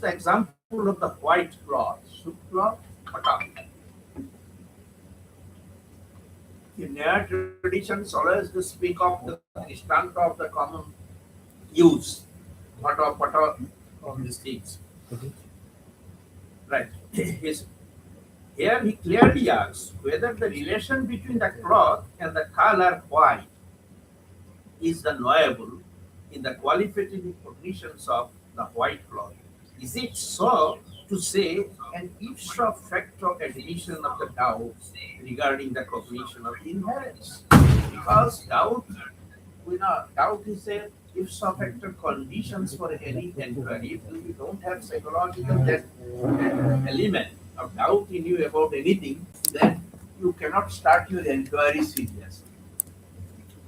the example of the white cloth, Shukla Pata. The Naya traditions always to speak of the Drishtanta of the common use, Bhata Pata of these things. Right. His, here he clearly asks whether the relation between the cloth and the color white is the knowable in the qualitative cognitions of the white cloth. Is it so to say an ipso facto admission of the doubt regarding the cognition of inherence? Because doubt, we know, doubt is a ipso facto conditions for any inquiry. If you don't have psychological that element of doubt in you about anything, then you cannot start your inquiry seriously.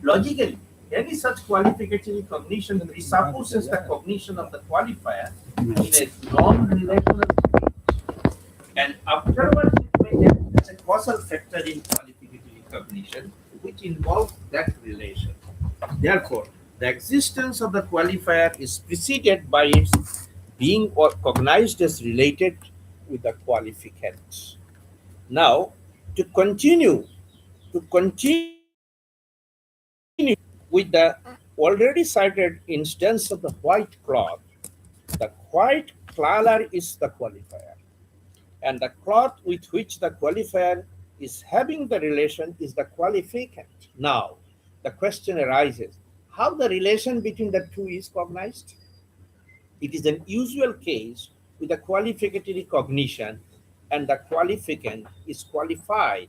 Logically, any such qualificatory cognition presupposes the cognition of the qualifier in a non-relational state, and afterwards it may act as a causal factor in qualificatory cognition, which involves that relation. Therefore, the existence of the qualifier is preceded by its being or cognized as related with the qualificant. Now, to continue, to continue with the already cited instance of the white cloth, the white color is the qualifier, and the cloth with which the qualifier is having the relation is the qualificant. Now, the question arises how the relation between the two is cognized. It is an usual case with a qualificatory cognition, and the qualificant is qualified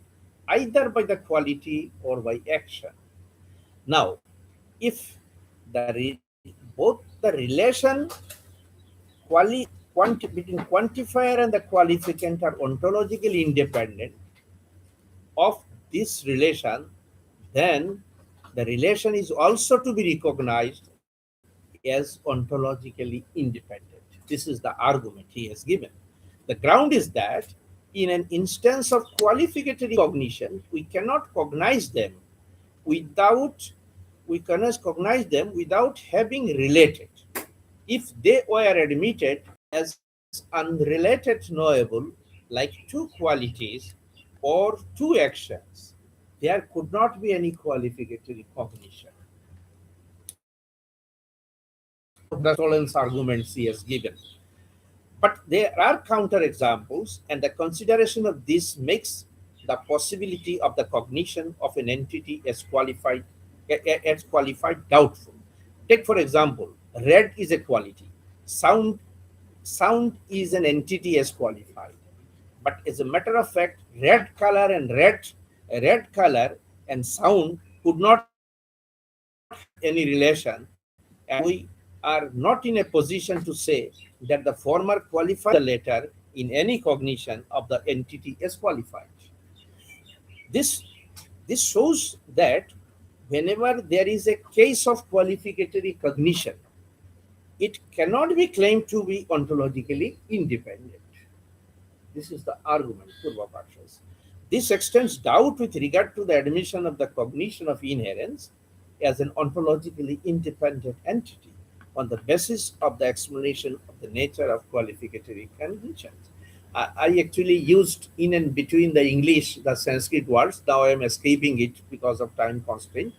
either by the quality or by action. Now, if both the relation between quantifier and the qualificant are ontologically independent of this relation, then the relation is also to be recognized as ontologically independent. This is the argument he has given. The ground is that in an instance of qualificatory cognition, we cannot cognize them without having related. If they were admitted as unrelated knowable, like two qualities or two actions, there could not be any qualificatory cognition. This is one of the Solon's arguments he has given. But there are counterexamples, and the consideration of this makes the possibility of the cognition of an entity as qualified doubtful. Take for example, red is a quality, sound is an entity as qualified. But as a matter of fact, red color and sound could not have any relation, and we are not in a position to say that the former qualifies the latter in any cognition of the entity as qualified. This, this shows that whenever there is a case of qualificatory cognition, it cannot be claimed to be ontologically independent. This is the argument, Purvapakshas. This extends doubt with regard to the admission of the cognition of inherence as an ontologically independent entity on the basis of the explanation of the nature of qualificatory cognitions. I actually used in and between the English, the Sanskrit words. Now I am escaping it because of time constraint,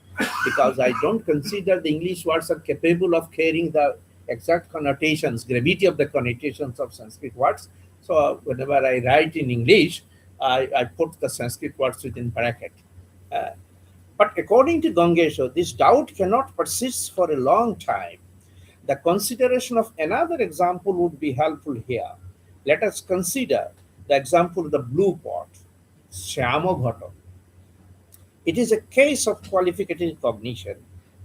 because I don't consider the English words are capable of carrying the exact connotations, gravity of the connotations of Sanskrit words. So whenever I write in English, I put the Sanskrit words within bracket. Uh, but according to Gangeśa, this doubt cannot persist for a long time. The consideration of another example would be helpful here. Let us consider the example of the blue pot, Shyamaghoto. It is a case of qualificatory cognition.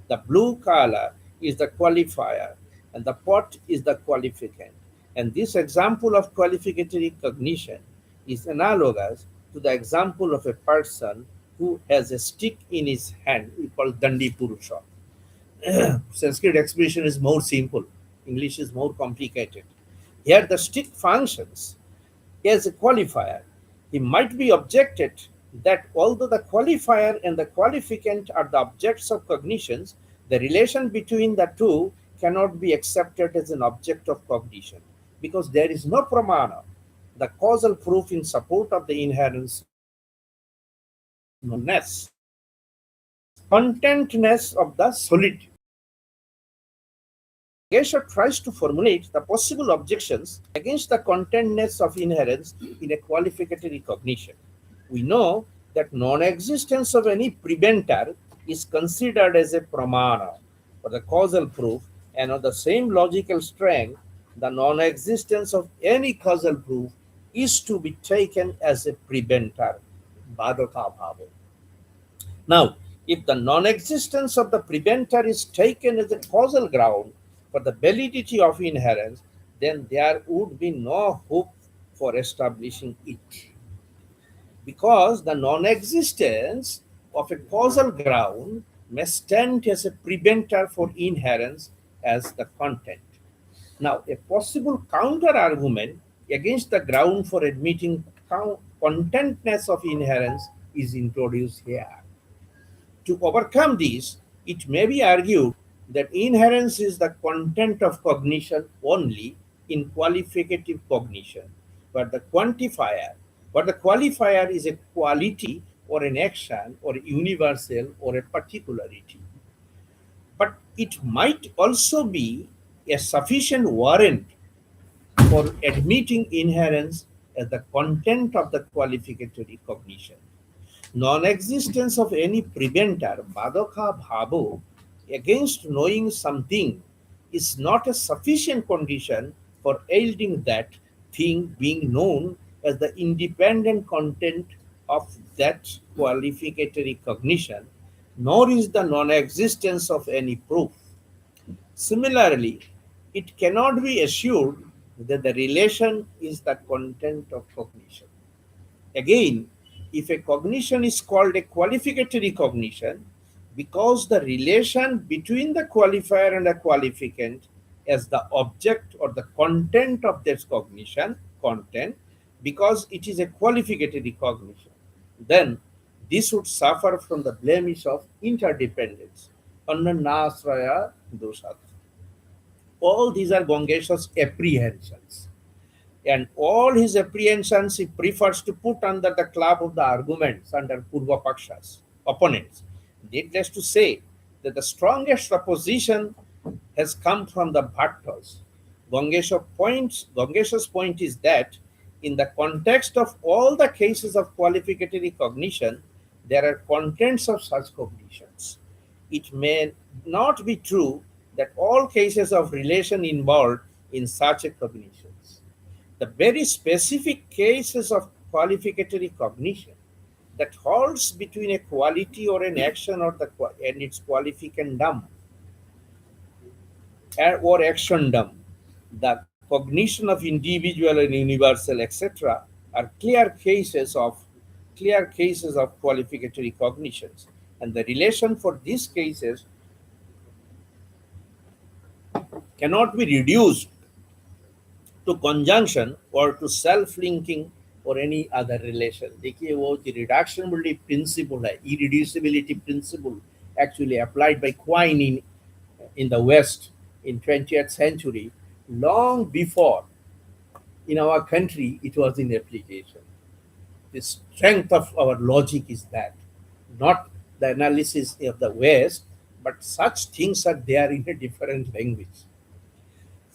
The blue color is the qualifier and the pot is the qualificant. And this example of qualificatory cognition is analogous to the example of a person who has a stick in his hand, we call Dandi Purusha. Sanskrit expression is more simple, English is more complicated. Here the stick functions as a qualifier. It might be objected that although the qualifier and the qualificant are the objects of cognitions, the relation between the two cannot be accepted as an object of cognition. because there is no pramana. The causal proof in support of the inherence contentness of the solid. Gangeśa tries to formulate the possible objections against the contentness of inherence in a qualificatory cognition. We know that non-existence of any preventer is considered as a pramana for the causal proof, and on the same logical strength, the non-existence of any causal proof is to be taken as a preventer. Badaka bhavo. Now, if the non-existence of the preventer is taken as a causal ground for the validity of inherence, then there would be no hope for establishing it. Because the non-existence of a causal ground may stand as a preventer for inherence as the content. Now, a possible counter-argument against the ground for admitting contentness of inherence is introduced here. To overcome this, it may be argued that inherence is the content of cognition only in qualificative cognition, but the qualifier is a quality or an action or a universal or a particularity. But it might also be a sufficient warrant for admitting inherence as the content of the qualificatory cognition. Non-existence of any preventer, badaka bhavo, against knowing something is not a sufficient condition for yielding that thing being known as the independent content of that qualificatory cognition, nor is the non-existence of any proof. Similarly, it cannot be assured that the relation is the content of cognition. Again, if a cognition is called a qualificatory cognition, because the relation between the qualifier and the qualificant as the object or the content of this cognition, content, because it is a qualificatory cognition, then this would suffer from the blemish of interdependence. Annanasraya doshat. All these are Gangeśa's apprehensions. And all his apprehensions he prefers to put under the club of the arguments under Purva Pakshas, opponents. Needless to say that the strongest opposition has come from the Bhattas. Gangeśa's point is that in the context of all the cases of qualificatory cognition, there are contents of such cognitions. It may not be true that all cases of relation involved in such a cognitions. The very specific cases of qualificatory cognition that halts between a quality or an action and its qualificandum or actiondom, the cognition of individual and universal, etc., are clear cases of qualificatory cognitions, and the relation for these cases cannot be reduced to conjunction or to self-linking or any other relation. देखिए वो जो reducibility principle है, irreducibility principle actually applied by Quine in the West in 20th century, long before in our country it was in application. The strength of our logic is that, not the analysis of the West, but such things are there in a different language.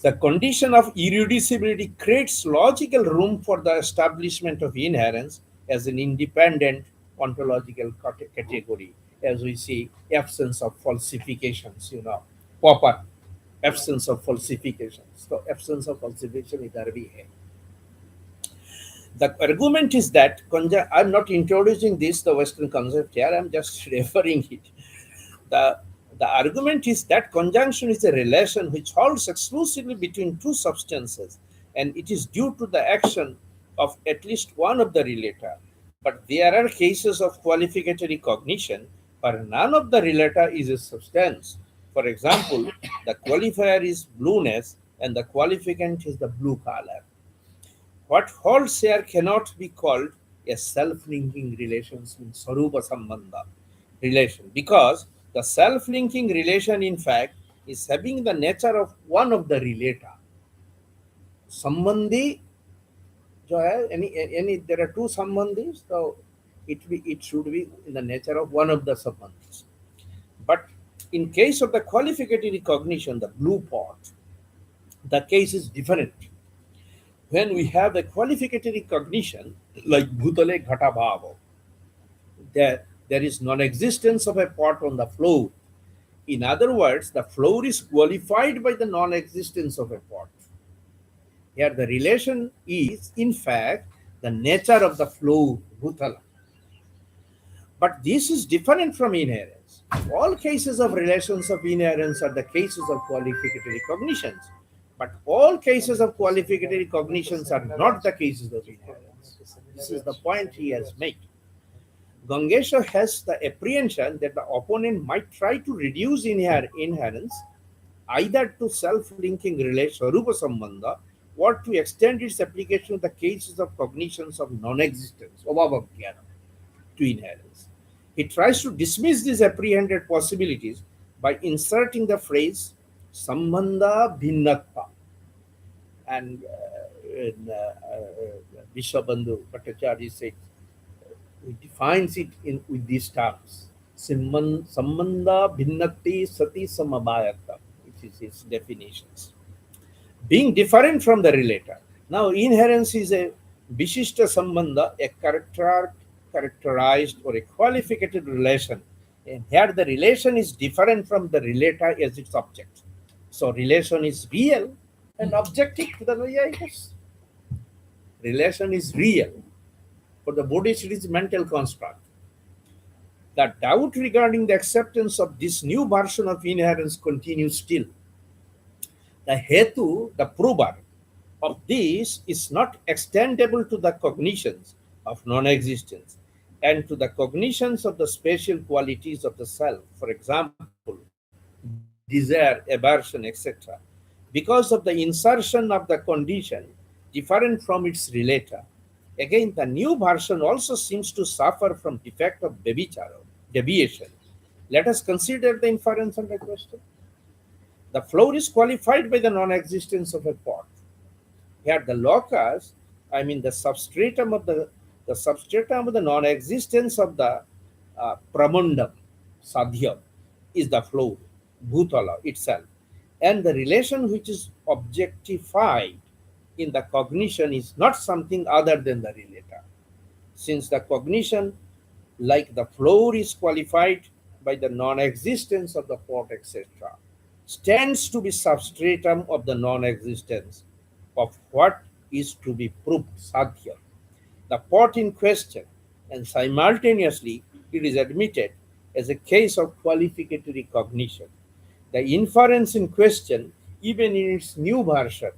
The condition of irreducibility creates logical room for the establishment of inherence as an independent ontological category, as we see absence of falsifications, proper absence of falsifications. So absence of falsification idhar bhi hai. The argument is that, I'm not introducing this, the Western concept here, I'm just referring it. The argument is that conjunction is a relation which holds exclusively between two substances, and it is due to the action of at least one of the relator. But there are cases of qualificatory cognition where none of the relator is a substance. For example, the qualifier is blueness and the qualificant is the blue color. What holds here cannot be called a self-linking relations in Sarupa Sambandha relation, because the self-linking relation in fact is having the nature of one of the relator. संबंधी जो है any there are two sambandhis, so it should be in the nature of one of the sambandhis. But in case of the qualificatory recognition, the blue part, the case is different. When we have the qualificatory recognition, like bhutale ghata bhava, there is non-existence of a pot on the floor. In other words, the floor is qualified by the non-existence of a pot. Here the relation is, in fact, the nature of the flow, bhutala. But this is different from inherence. All cases of relations of inherence are the cases of qualificatory cognitions. But all cases of qualificatory cognitions are not the cases of inherence. This is the point he has made. Gangeśa has the apprehension that the opponent might try to reduce inherence either to self-linking relation, Rupa Sambandha, or to extend its application to the cases of cognitions of non-existence, Obhavajnana, to inherence. He tries to dismiss these apprehended possibilities by inserting the phrase Sambandha Bhinnatva. And Vishwabandhu Bhattacharya says, he defines it with these terms. Sambandha Bhinnati Sati Samavayata, which is his definitions. Being different from the relator. Now, inherence is a Vishishta Sambandha, a characterized or a qualificated relation. And here the relation is different from the relator as its object. So, relation is real and objective to the Nayayikars. Relation is real. For the Buddhist, it is mental construct. The doubt regarding the acceptance of this new version of inherence continues still. The hetu, the prover of this, is not extendable to the cognitions of non-existence and to the cognitions of the spatial qualities of the self, for example, desire, aversion, etc., because of the insertion of the condition different from its relator. Again, the new version also seems to suffer from defect of deviation. Let us consider the inference under question. The floor is qualified by the non-existence of a pot. Here the locus, I mean the substratum of the non-existence of the pramandam, sadhya, is the floor, bhutala itself. And the relation which is objectified in the cognition is not something other than the relator. Since the cognition, like the floor, is qualified by the non-existence of the pot, etc., stands to be substratum of the non-existence of what is to be proved, sadhya, the pot in question, and simultaneously it is admitted as a case of qualificatory cognition. The inference in question, even in its new version,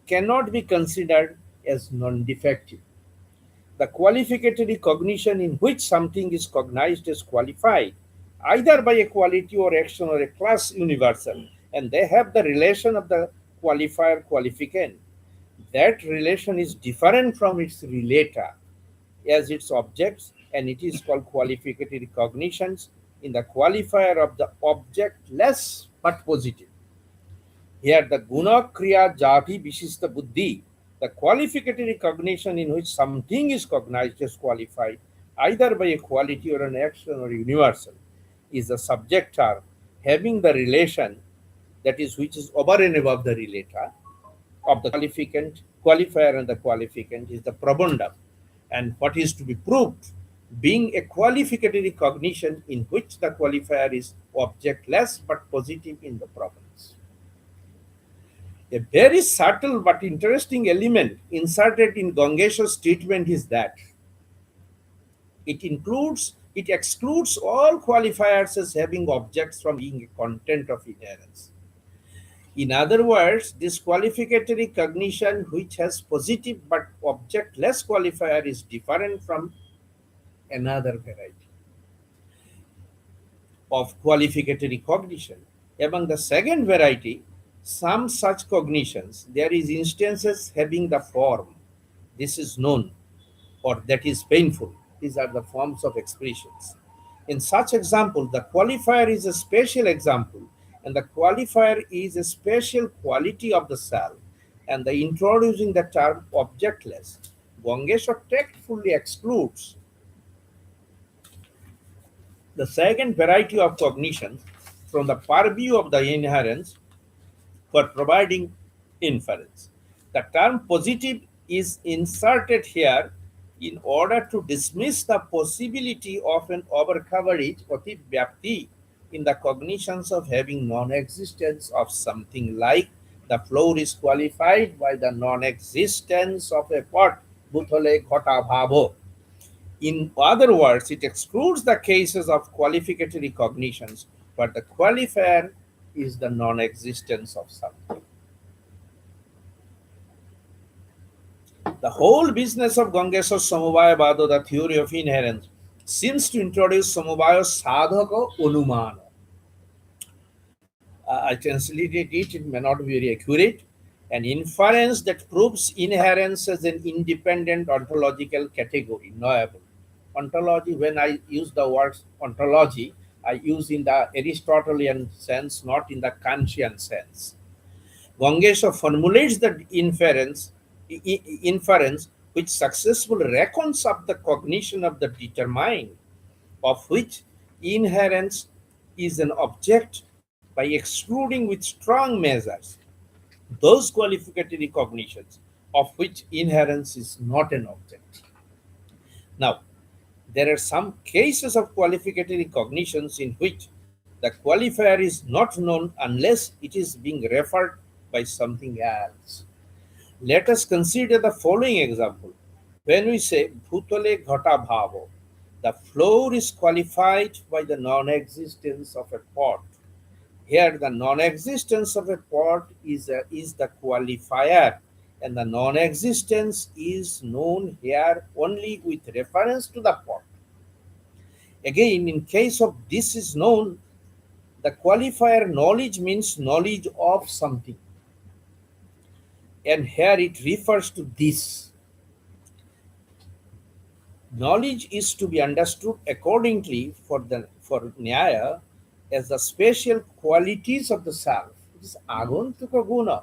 cannot be considered as non-defective. The qualificatory cognition in which something is cognized as qualified, either by a quality or action or a class universal, and they have the relation of the qualifier qualificant. That relation is different from its relator as its objects, and it is called qualificatory cognitions in the qualifier of the object less but positive. Here, the guna kriya jati vishista buddhi, the qualificatory cognition in which something is cognized as qualified, either by a quality or an action or universal, is the subject term having the relation, that is, which is over and above the relator of the qualifier and the qualificant is the prabandha. And what is to be proved, being a qualificatory cognition in which the qualifier is objectless but positive in the province. A very subtle but interesting element inserted in Gangeśa's statement is that it excludes all qualifiers as having objects from being a content of inherence. In other words, this qualificatory cognition, which has positive but objectless qualifier, is different from another variety of qualificatory cognition. Among the second variety, some such cognitions, there is instances having the form, this is known, or that is painful. These are the forms of expressions. In such example, the qualifier is a special example, and the qualifier is a special quality of the self, and the introducing the term objectless. Gangeśa tactfully excludes the second variety of cognition from the purview of the inherence for providing inference. The term positive is inserted here in order to dismiss the possibility of an overcoverage Vyapti in the cognitions of having non-existence of something like the floor is qualified by the non-existence of a pot, bhuthale ghota bhavo. In other words, it excludes the cases of qualificatory cognitions, but the qualifier is the non-existence of something. The whole business of Gangeśa Samavaya Vado, the theory of inherence, seems to introduce Samavaya Sadhaka Anumana. I translated it, it may not be very accurate. An inference that proves inherence as an independent ontological category, knowable. Ontology, when I use the word ontology, I use in the Aristotelian sense, not in the Kantian sense. Gangeśa formulates the inference which successfully reckons up the cognition of the determined, of which inherence is an object by excluding with strong measures those qualificatory cognitions of which inherence is not an object. Now, there are some cases of qualificatory cognitions in which the qualifier is not known unless it is being referred by something else. Let us consider the following example. When we say bhutale ghata bhavo, the floor is qualified by the non-existence of a pot. Here, the non-existence of a pot is the qualifier, and the non-existence is known here only with reference to the pot. Again, in case of this is known, the qualifier knowledge means knowledge of something, and here it refers to this. Knowledge is to be understood accordingly for Nyaya as the special qualities of the self. It is aguntuka guna.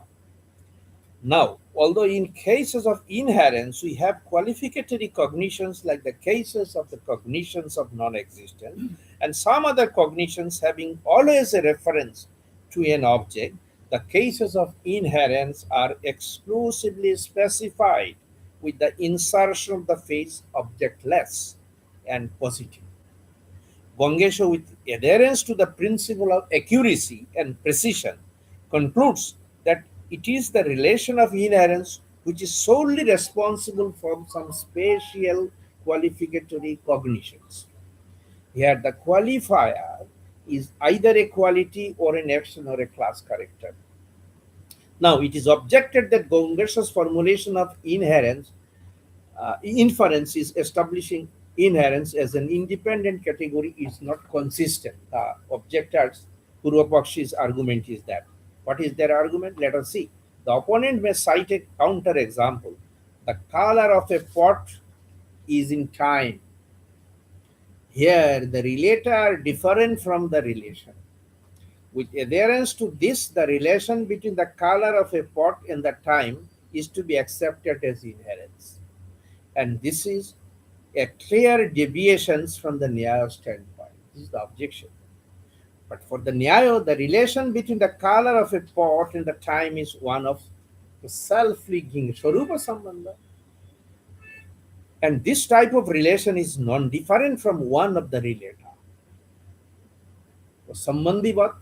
Now, although in cases of inherence we have qualificatory cognitions like the cases of the cognitions of non-existence and some other cognitions having always a reference to an object, the cases of inherence are exclusively specified with the insertion of the phrase objectless and positive. Gangeśa, with adherence to the principle of accuracy and precision, concludes that it is the relation of inherence which is solely responsible for some spatial qualificatory cognitions. Here, the qualifier is either a quality or an action or a class character. Now, it is objected that Gangeśa's formulation of inference is establishing inherence as an independent category is not consistent. The objector's Purvapakshi's argument is that. What is their argument? Let us see. The opponent may cite a counter example. The color of a pot is in time. Here, the relator are different from the relation. With adherence to this, the relation between the color of a pot and the time is to be accepted as inherence. And this is a clear deviation from the Nyaya standpoint. This is the objection. But for the Nyaya, the relation between the color of a pot and the time is one of self-linking, Swarupa Sambandha. And this type of relation is non-different from one of the relator. Sambandhivat.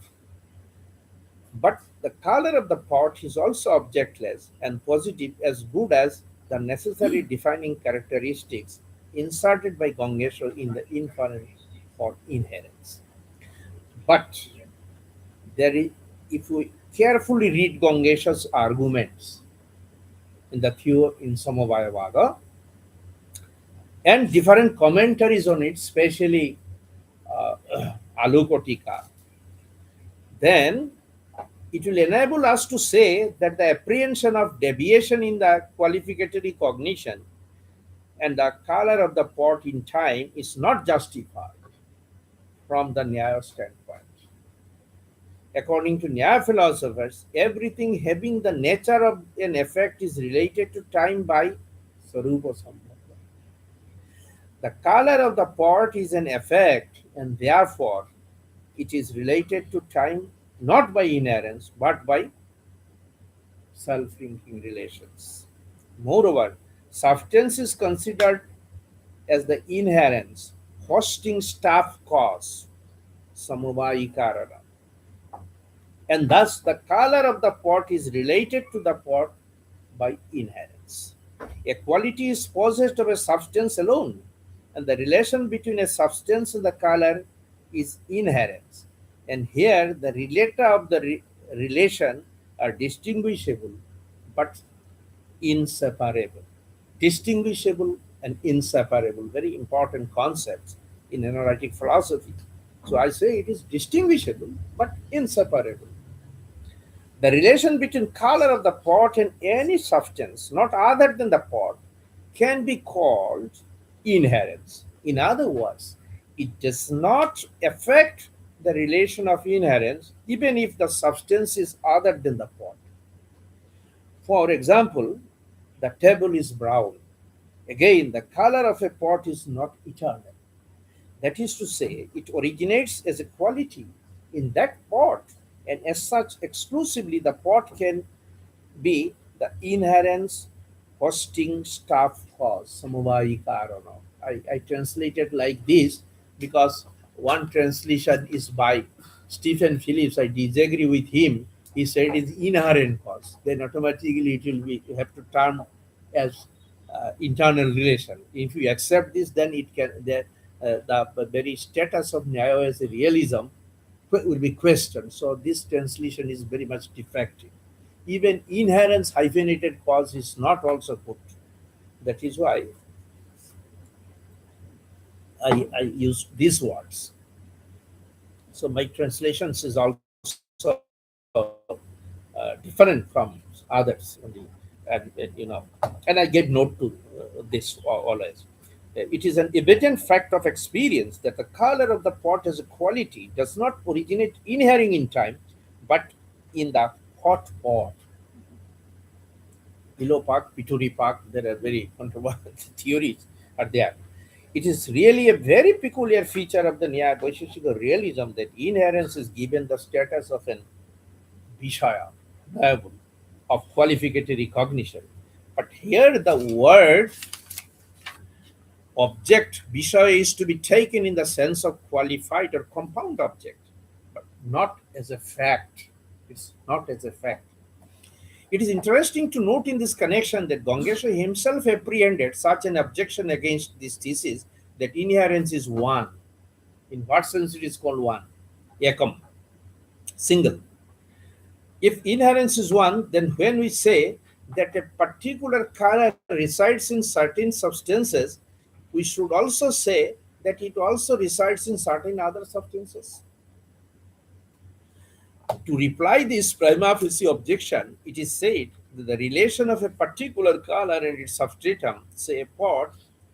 But the color of the pot is also objectless and positive as good as the necessary defining characteristics inserted by Gangeśa in the inference for inherence. But if we carefully read Gangeśa's arguments in the theory in Samavaya and different commentaries on it, especially Alukotika, then it will enable us to say that the apprehension of deviation in the qualificatory cognition and the color of the pot in time is not justified from the Nyaya standpoint. According to Nyaya philosophers, everything having the nature of an effect is related to time by Sarupa Sambhava. The color of the pot is an effect, and therefore it is related to time not by inherence but by self-linking relations. Moreover, substance is considered as the inherence, hosting staff cause, samavaya karana, and thus the color of the pot is related to the pot by inherence. A quality is possessed of a substance alone, and the relation between a substance and the color is inherence. And here, the relator of the relation are distinguishable but inseparable. Distinguishable and inseparable, very important concepts in analytic philosophy. So I say it is distinguishable but inseparable. The relation between color of the pot and any substance not other than the pot can be called inherence. In other words, it does not affect the relation of inherence even if the substance is other than the pot. For example, the table is brown. Again, the color of a pot is not eternal. That is to say, it originates as a quality in that pot, and as such, exclusively the pot can be the inherence hosting staff cause, samavaya karana. I translated like this because one translation is by Stephen Phillips. I disagree with him. He said it's inherent cause. Then automatically it will be, you have to term as internal relation. If you accept this, then it can, the very status of Nyaya as a realism will be questioned. So this translation is very much defective. Even inherence hyphenated cause is not also put. That is why I use these words. So my translations is also different from others only, and I gave note to this always. It is an evident fact of experience that the color of the pot as a quality does not originate inhering in time, but in the hot pot. Below Park, Pituri Park, there are very controversial theories are there. It is really a very peculiar feature of the Nyaya Vaisheshika realism that inherence is given the status of an Vishaya, variable, of qualificatory recognition. But here the word object, Vishaya, is to be taken in the sense of qualified or compound object, but not as a fact. It's not as a fact. It is interesting to note in this connection that Gangeśa himself apprehended such an objection against this thesis that inherence is one. In what sense it is called one? Ekam, single. If inherence is one, then when we say that a particular color resides in certain substances, we should also say that it also resides in certain other substances. To reply this prima facie objection, it is said that the relation of a particular color and its substratum, say a pot,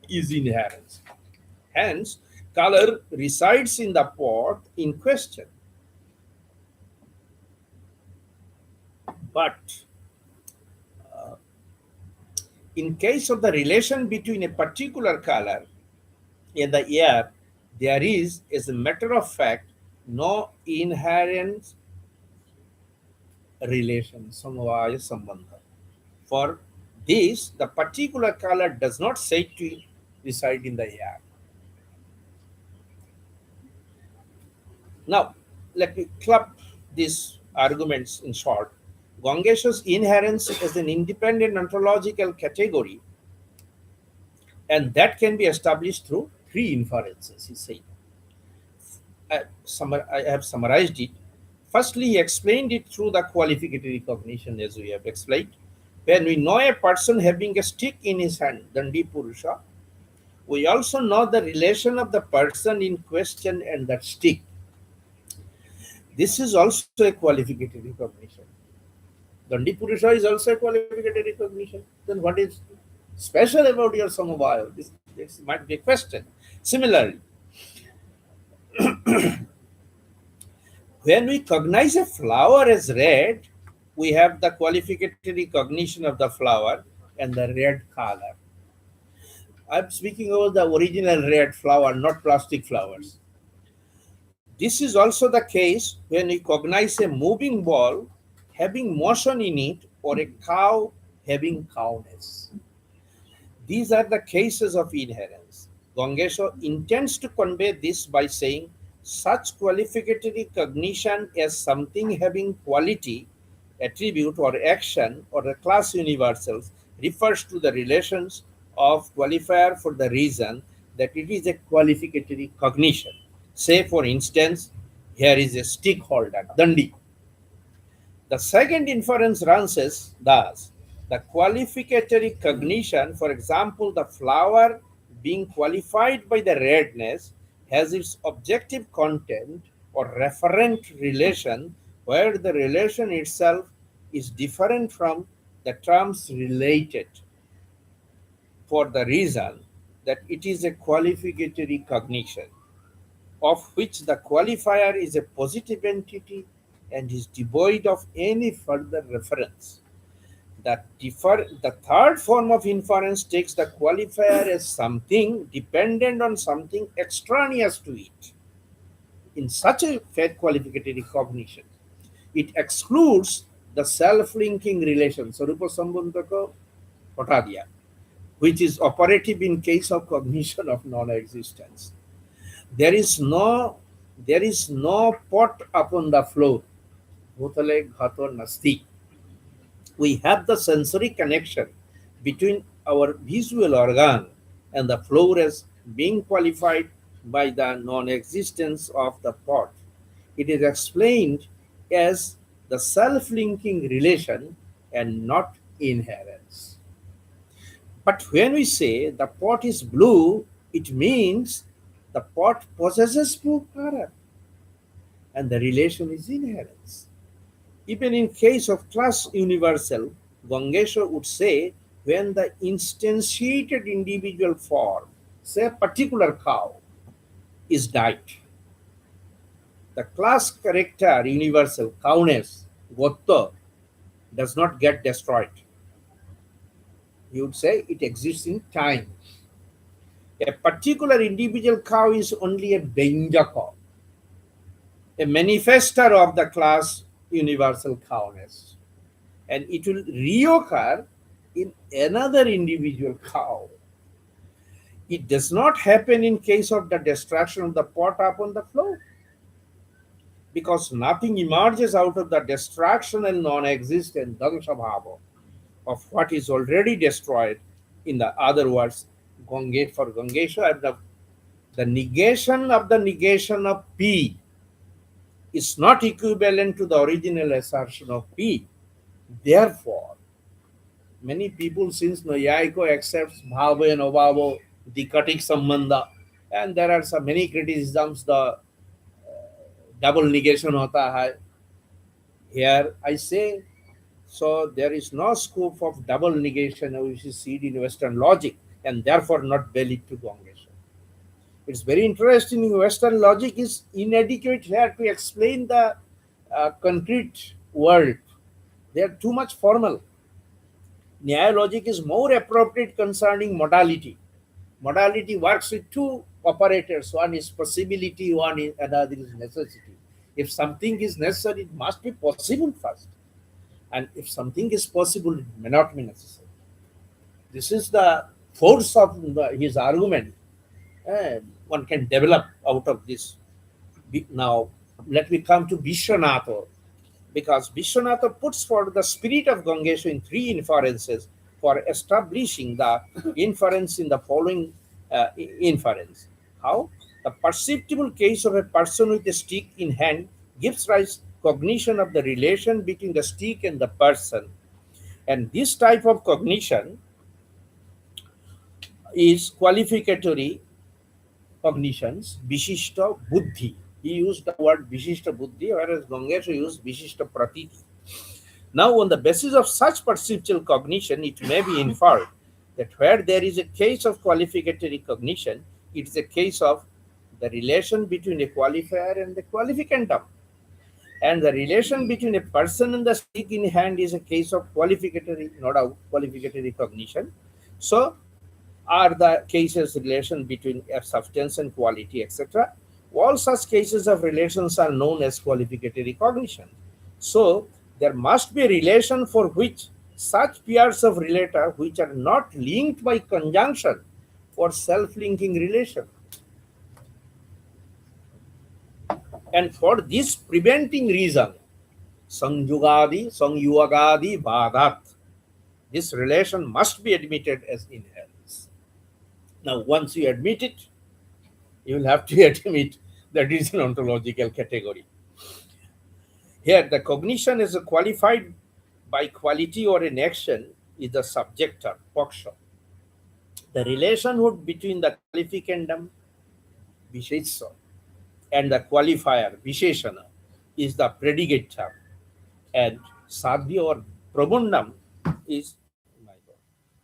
is inherent. Hence, color resides in the pot in question. But in case of the relation between a particular color and the air, there is, as a matter of fact, no inherent relation, samavaya sambandha. For this, the particular color does not say to reside in the air. Now, let me club these arguments in short. Gangeśa's inherence is an independent ontological category, and that can be established through three inferences, he said. I have summarized it. Firstly, he explained it through the qualificatory recognition, as we have explained. When we know a person having a stick in his hand, Dandi Purusha, we also know the relation of the person in question and that stick. This is also a qualificatory recognition. Dandi Purusha is also a qualificatory recognition. Then what is special about your Samavaya? This might be a question. Similarly, When we cognize a flower as red, we have the qualificatory cognition of the flower and the red color. I'm speaking about the original red flower, not plastic flowers. This is also the case when we cognize a moving ball having motion in it or a cow having cowness. These are the cases of inherence. Gangeśa intends to convey this by saying such qualificatory cognition as something having quality, attribute, or action, or the class universals refers to the relations of qualifier for the reason that it is a qualificatory cognition. Say, for instance, here is a stick holder, dandi. The second inference runs as thus. The qualificatory cognition, for example, the flower being qualified by the redness, has its objective content or referent relation, where the relation itself is different from the terms related, for the reason that it is a qualificatory cognition, of which the qualifier is a positive entity and is devoid of any further reference. The third form of inference takes the qualifier as something dependent on something extraneous to it. In such a fed qualificatory cognition, it excludes the self-linking relation, Sarupa Sambandhaka hata diya, which is operative in case of cognition of non-existence. There is no there is no pot upon the floor. Bhutale ghato nasti. We have the sensory connection between our visual organ and the floor as being qualified by the non-existence of the pot. It is explained as the self-linking relation and not inherence. But when we say the pot is blue, it means the pot possesses blue color and the relation is inherence. Even in case of class universal, Gangeśa would say when the instantiated individual form, say a particular cow, is died, the class character universal, cowness, gotta, does not get destroyed. You would say it exists in time. A particular individual cow is only a Benja cow, a manifester of the class universal cowness, and it will reoccur in another individual cow. It does not happen in case of the destruction of the pot upon the floor, because nothing emerges out of the destruction and non-existent dhangshabhava of what is already destroyed. In the other words, for Gangeśa, the negation of P is not equivalent to the original assertion of P. Therefore, many people, since Nayayiko accepts bhava and abhava, dikatik sambandha, and there are some many criticisms, the double negation hota hai. Here I say, so there is no scope of double negation which is seen in Western logic and therefore not valid to Gangeśa. It's very interesting. Western logic is inadequate here to explain the concrete world. They are too much formal. Nyaya logic is more appropriate concerning modality. Modality works with two operators. One is possibility, another is necessity. If something is necessary, it must be possible first. And if something is possible, it may not be necessary. This is the force of his argument. One can develop out of this. Now, let me come to Vishwanatha, because Vishwanatha puts forward the spirit of Gangeśa in three inferences for establishing the inference in the following inference. How? The perceptible case of a person with a stick in hand gives rise cognition of the relation between the stick and the person. And this type of cognition is qualificatory cognitions, Vishishta Buddhi. He used the word Vishishta Buddhi, whereas Gangeśa used Vishishta Pratiti. Now, on the basis of such perceptual cognition, it may be inferred that where there is a case of qualificatory cognition, it is a case of the relation between a qualifier and the qualificantum. And the relation between a person and the stick in hand is a case of qualificatory, no doubt, qualificatory cognition. So, are the cases relation between a substance and quality, etc. All such cases of relations are known as qualificatory cognition. So, there must be a relation for which such pairs of relator which are not linked by conjunction or self-linking relation. And for this preventing reason, Sangyugadi Badat, this relation must be admitted as inherence. Now, once you admit it, you will have to admit that it is an ontological category. Here, the cognition is qualified by quality or an action is the subject term, poksha. The relationship between the qualificandum, vishesha, and the qualifier, visheshana, is the predicate term. And sadhya or prabundam is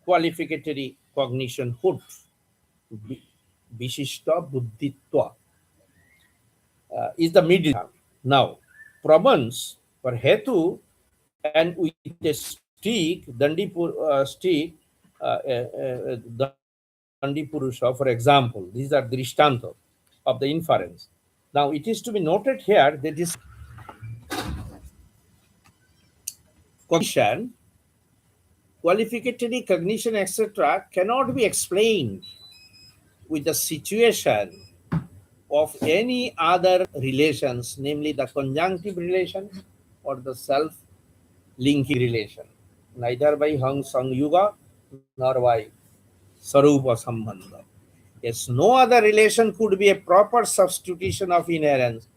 qualificatory cognition hood, vishishta buddhitva, is the middle term. Now, prabans for hetu and with a stick, stick, dandi purusha, for example, these are drishtanta of the inference. Now, it is to be noted here that this cognition, qualificatory cognition, etc., cannot be explained with the situation of any other relations, namely the conjunctive relation or the self-linking relation, neither by hung sangyuga nor by sarupa sambandha. Yes, no other relation could be a proper substitution of inherence.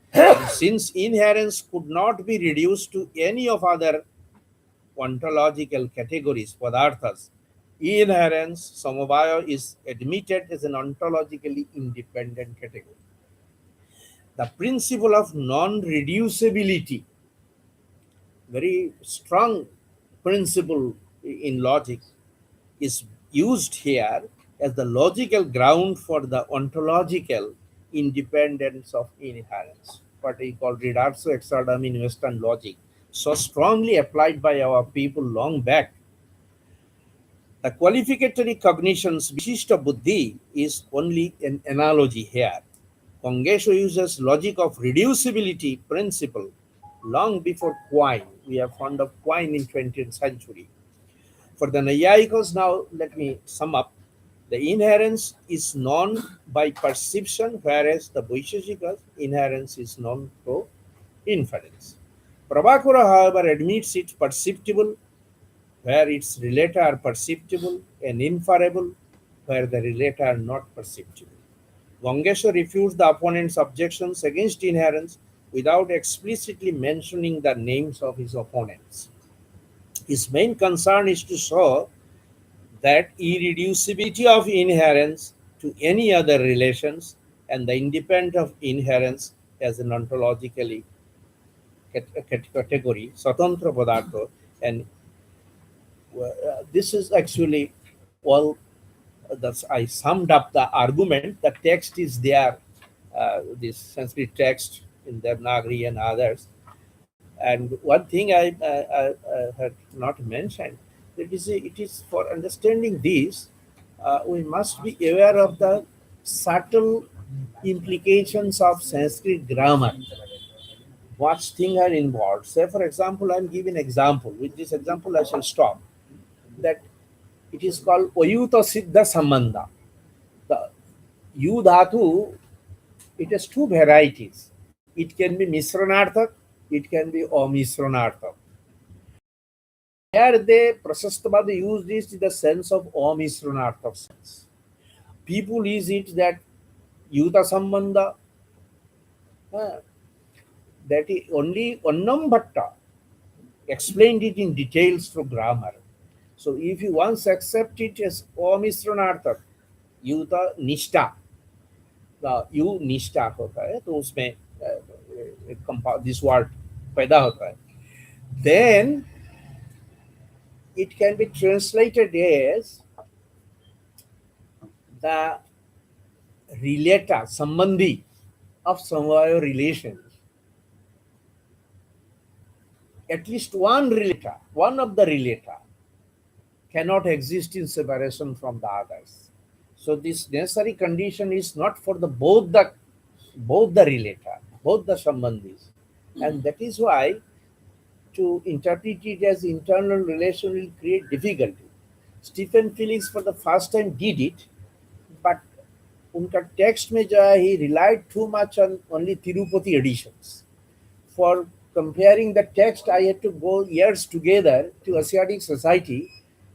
Since inherence could not be reduced to any of other ontological categories, padarthas, inherence, samavaya, is admitted as an ontologically independent category. The principle of non-reducibility, very strong principle in logic, is used here as the logical ground for the ontological independence of inherence, what we call reductio exordum in Western logic, so strongly applied by our people long back. The qualificatory cognition's Vishishta Buddhi is only an analogy here. Gangeśa uses logic of reducibility principle long before Quine. We have found of Quine in 20th century. For the Nayayikas, now let me sum up. The inherence is known by perception, whereas the Vaisheshikas inherence is known through inference. Prabhakara, however, admits it perceptible where its relator are perceptible and inferable where the relator are not perceptible. Gangeśa refutes the opponent's objections against inherence without explicitly mentioning the names of his opponents. His main concern is to show that irreducibility of inherence to any other relations and the independence of inherence as an ontologically category, Swatantra Padartha, and this is actually all. That's I summed up the argument. The text is there, this Sanskrit text in Devanagari and others. And one thing I had not mentioned, that is, it is for understanding this, we must be aware of the subtle implications of Sanskrit grammar. What things are involved? Say, for example, I'm giving an example. With this example, I shall stop. That it is called Oyuta Siddha Sambandha. The U dhatu, it has two varieties. It can be Misranarthak, it can be Amisranarthak. Here they Prasastabad use this in the sense of Amisranarthak sense. People use it that Yuta Sambandha, uh, that is only Onnam Bhatta explained it in details through grammar. So if you once accept it as Amisranarthak, Yuta Nishta, you निष्ठा होता है तो उसमें this word पैदा होता है, then it can be translated as the relator, sambandhi of samvaya relations. at least one relator, one of the relator cannot exist in separation from the others. So this necessary condition is not for the both the relator, both the sambandhis, and that is why to interpret it as internal relation will create difficulty. Stephen Felix for the first time did it, but उनका text में जो है he relied too much on only Tirupati editions. For comparing the text, I had to go years together to Asiatic Society,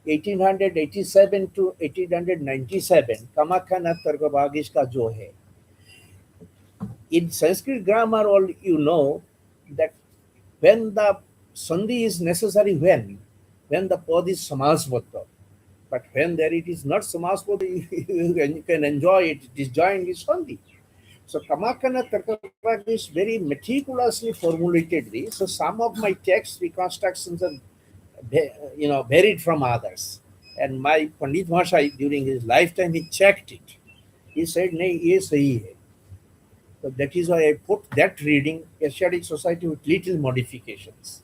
1887 to 1897, Kamakana Targabagis ka jo hai. In Sanskrit grammar, all you know that when the sandhi is necessary, when the pod is samasbadha, but when there it is not samasbadha, you can enjoy it. It is joined with sandhi. So Kamakana Tarkavag is very meticulously formulated this. So some of my text reconstructions are varied from others. And my Pandit Mahashai during his lifetime he checked it. He said, "Nahi, ye sahi hai." So that is why I put that reading Asiatic Society with little modifications.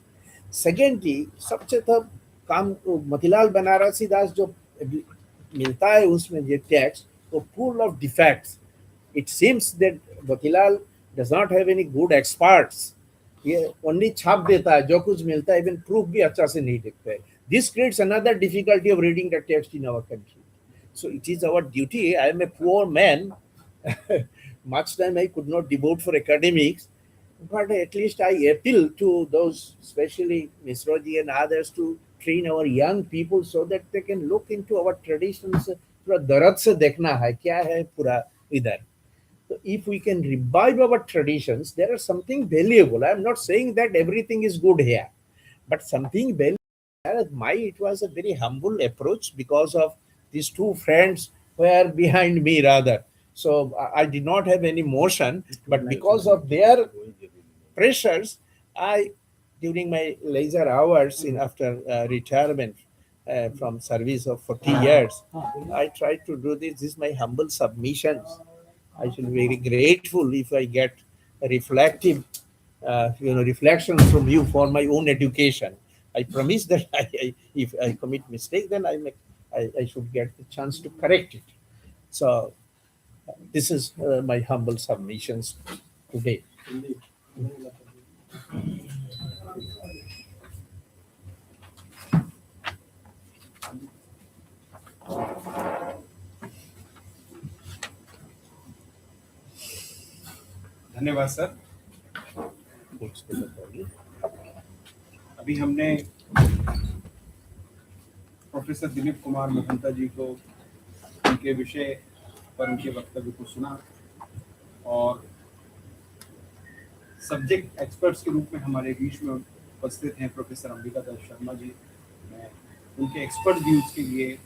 Secondly, सबसे तो काम मतीलाल बनारसी दास जो मिलता है उसमें ये text वो full of defects. It seems that Motilal does not have any good experts. ये only छाप देता है जो कुछ मिलता है, even proof भी अच्छा से नहीं देखता है. This creates another difficulty of reading the text in our country. So it is our duty. I am a poor man. Much time I could not devote for academics, but at least I appeal to those, especially Misroji and others, to train our young people so that they can look into our traditions. पूरा दरद से देखना है क्या है पूरा इधर. So if we can revive our traditions, there is something valuable. I am not saying that everything is good here, but something valuable. It was a very humble approach because of these two friends were behind me rather. So I did not have any motion, but because of their pressures, I during my leisure hours in after retirement from service of 40 years, I tried to do this. This is my humble submissions. I should be very grateful if I get a reflective, reflection from you for my own education. I promise that if I commit mistake, then I should get the chance to correct it. So this is my humble submissions today. धन्यवाद sir. अभी हमने professor Dilip Kumar Mahanta जी को उनके विषय पर उनके वक्तव्य को सुना और सब्जेक्ट एक्सपर्ट्स के रूप में हमारे बीच में उपस्थित हैं प्रोफेसर अंबिका दास शर्मा जी. मैं उनके एक्सपर्ट व्यूज के लिए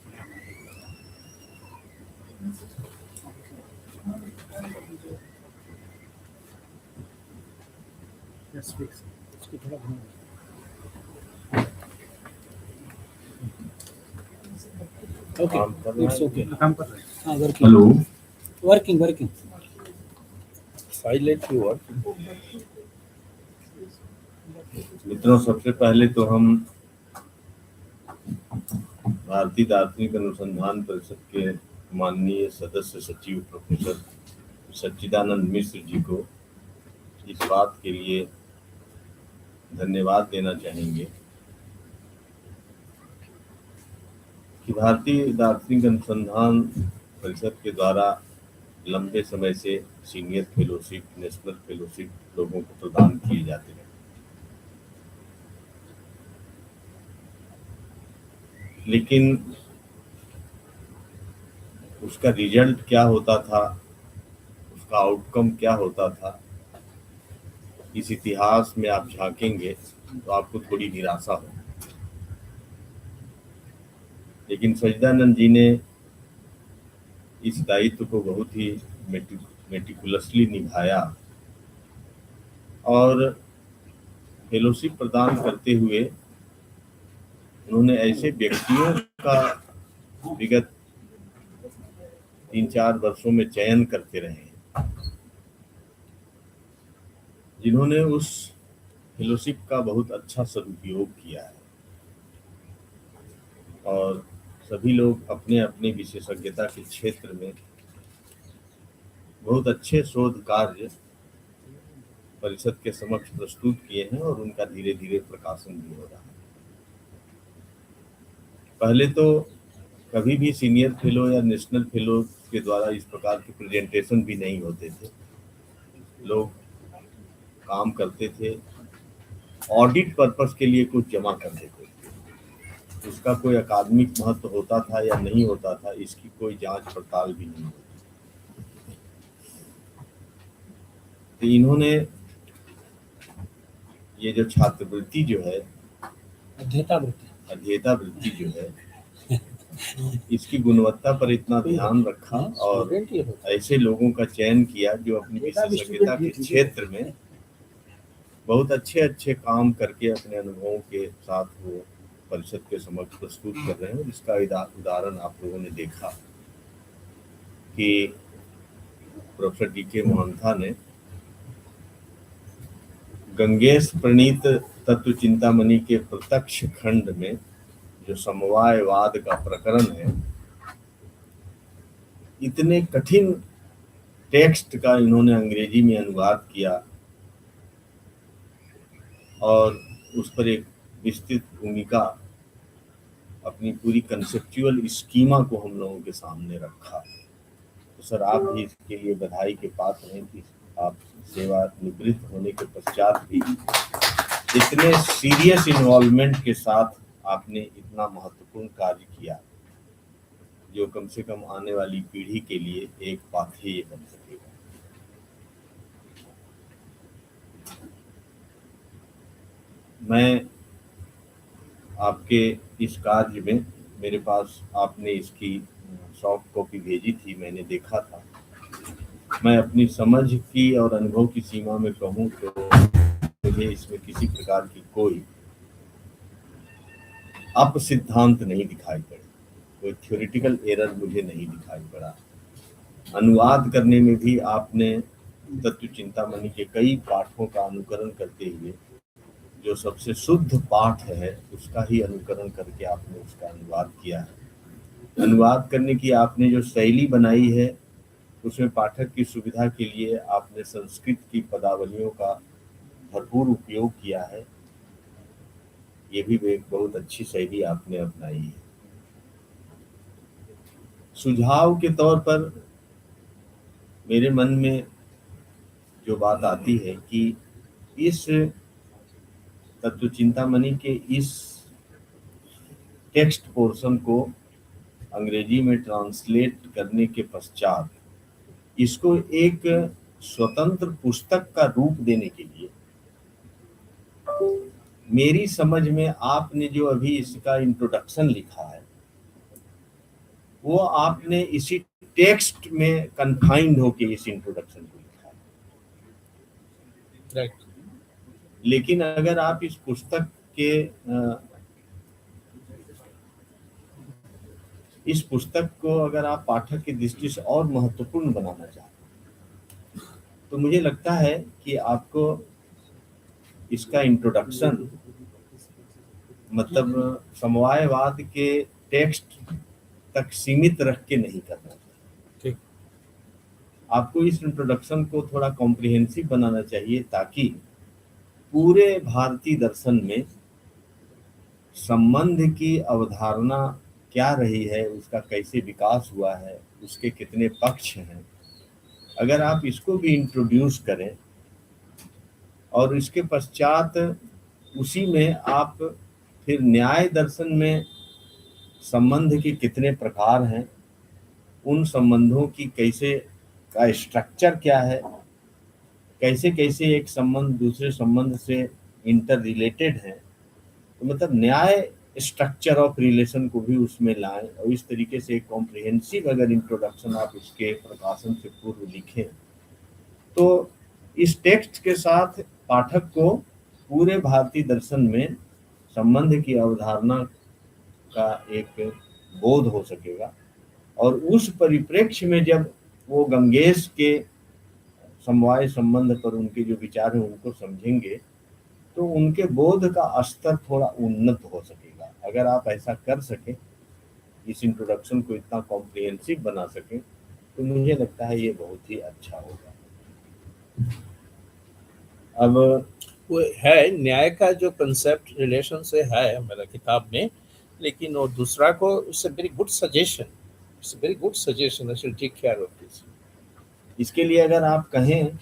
Okay, it's okay. काम कर रहे हैं. Working. Hello, Working. Silent you are. मित्रों, सबसे पहले तो हम भारतीय दार्शनिक अनुसंधान परिषद के माननीय सदस्य सचिव प्रोफेसर सच्चिदानंद मिश्र जी को इस बात के लिए धन्यवाद देना चाहेंगे कि भारतीय दार्शनिक अनुसंधान परिषद के द्वारा लंबे समय से सीनियर फेलोशिप, नेशनल फेलोशिप लोगों को प्रदान किए जाते हैं, लेकिन उसका रिजल्ट क्या होता था, उसका आउटकम क्या होता था, इस इतिहास में आप झांकेंगे तो आपको थोड़ी निराशा हो. लेकिन सच्चिदानंद जी ने इस दायित्व को बहुत ही मेटिकुलसली निभाया और फेलोशिप प्रदान करते हुए उन्होंने ऐसे व्यक्तियों का विगत 3-4 वर्षों में चयन करते रहे जिन्होंने उस फेलोशिप का बहुत अच्छा सदुपयोग किया है और सभी लोग अपने अपने विशेषज्ञता के क्षेत्र में बहुत अच्छे शोध कार्य परिषद के समक्ष प्रस्तुत किए हैं और उनका धीरे धीरे प्रकाशन भी हो रहा है। पहले तो कभी भी सीनियर फेलो या नेशनल फेलो के द्वारा इस प्रकार के प्रेजेंटेशन भी नहीं होते थे। लोग काम करते थे, ऑडिट पर्पस के लिए कुछ जमा कर देते थे, उसका कोई अकादमिक महत्व होता था या नहीं होता था, इसकी कोई जांच पड़ताल भी नहीं होती। तो इन्होंने ये जो छात्रवृत्ति जो है, अध्येता वृत्ति जो है, इसकी गुणवत्ता पर इतना ध्यान रखा और ऐसे लोगों का चयन किया जो अपनी विशेषज्ञता के क्षेत्र में बहुत अच्छे अच्छे काम करके अपने अनुभवों के साथ वो परिषद के समक्ष प्रस्तुत कर रहे हैं। इसका उदाहरण आप लोगों ने देखा कि प्रोफेसर डी.के. मोहंथा ने गंगेश प्रणीत तत्व चिंतामणि के प्रत्यक्ष खंड में जो समवायवाद का प्रकरण है, इतने कठिन टेक्स्ट का इन्होंने अंग्रेजी में अनुवाद किया और उस पर एक विस्तृत भूमिका, अपनी पूरी कंसेप्चुअल स्कीमा को हम लोगों के सामने रखा। तो सर, आप भी इसके लिए बधाई के पात्र हैं कि आप सेवा निवृत्त होने के पश्चात भी इतने सीरियस इन्वॉल्वमेंट के साथ आपने इतना महत्वपूर्ण कार्य किया जो कम से कम आने वाली पीढ़ी के लिए एक पाथेय बन सकेगा। मैं आपके इस कार्य में, मेरे पास आपने इसकी सॉफ्ट कॉपी भेजी थी, मैंने देखा था। मैं अपनी समझ की और अनुभव की सीमा में कहूँ तो मुझे इसमें किसी प्रकार की कोई अप सिद्धांत नहीं दिखाई पड़े, कोई थ्योरेटिकल एरर मुझे नहीं दिखाई पड़ा। अनुवाद करने में भी आपने तत्व चिंतामणि के कई पाठों का अनुकरण करते हुए जो सबसे शुद्ध पाठ है उसका ही अनुकरण करके आपने उसका अनुवाद किया है। अनुवाद करने की आपने जो शैली बनाई है उसमें पाठक की सुविधा के लिए आपने संस्कृत की पदावलियों का भरपूर उपयोग किया है। ये भी एक बहुत अच्छी शैली आपने अपनाई है। सुझाव के तौर पर मेरे मन में जो बात आती है कि इस तत्व चिंतामणि के इस टेक्स्ट पोर्शन को अंग्रेजी में ट्रांसलेट करने के पश्चात इसको एक स्वतंत्र पुस्तक का रूप देने के लिए मेरी समझ में आपने जो अभी इसका इंट्रोडक्शन लिखा है वो आपने इसी टेक्स्ट में कन्फाइंड होके इस इंट्रोडक्शन को लिखा है। राइट। लेकिन अगर आप इस पुस्तक के इस पुस्तक को अगर आप पाठक की दृष्टि से और महत्वपूर्ण बनाना चाहते हैं तो मुझे लगता है कि आपको इसका इंट्रोडक्शन मतलब समवायवाद के टेक्स्ट तक सीमित रख के नहीं करना चाहिए। आपको इस इंट्रोडक्शन को थोड़ा कॉम्प्रिहेंसिव बनाना चाहिए ताकि पूरे भारतीय दर्शन में संबंध की अवधारणा क्या रही है, उसका कैसे विकास हुआ है, उसके कितने पक्ष हैं, अगर आप इसको भी इंट्रोड्यूस करें और इसके पश्चात उसी में आप फिर न्याय दर्शन में संबंध के कितने प्रकार हैं, उन संबंधों की कैसे का स्ट्रक्चर क्या है, कैसे कैसे एक संबंध दूसरे संबंध से इंटर रिलेटेड है, तो मतलब न्याय स्ट्रक्चर ऑफ रिलेशन को भी उसमें लाएं और इस तरीके से एक कॉम्प्रिहेंसिव अगर इंट्रोडक्शन आप इसके प्रकाशन से पूर्व लिखें तो इस टेक्स्ट के साथ पाठक को पूरे भारतीय दर्शन में संबंध की अवधारणा का एक बोध हो सकेगा और उस परिप्रेक्ष्य में जब वो गंगेश के समवाय संबंध पर उनके जो विचार हैं उनको समझेंगे तो उनके बोध का स्तर थोड़ा उन्नत हो सकेगा। अगर आप ऐसा कर सके, इस इंट्रोडक्शन को इतना कॉम्प्रिहेंसिव बना सके, तो मुझे लगता है ये बहुत ही अच्छा होगा। अब वो है न्याय का जो कंसेप्ट रिलेशन से है मेरा किताब में, लेकिन वो दूसरा को it's a very good suggestion, it's a very good suggestion, I should take care of this. इसके लिए अगर आप कहें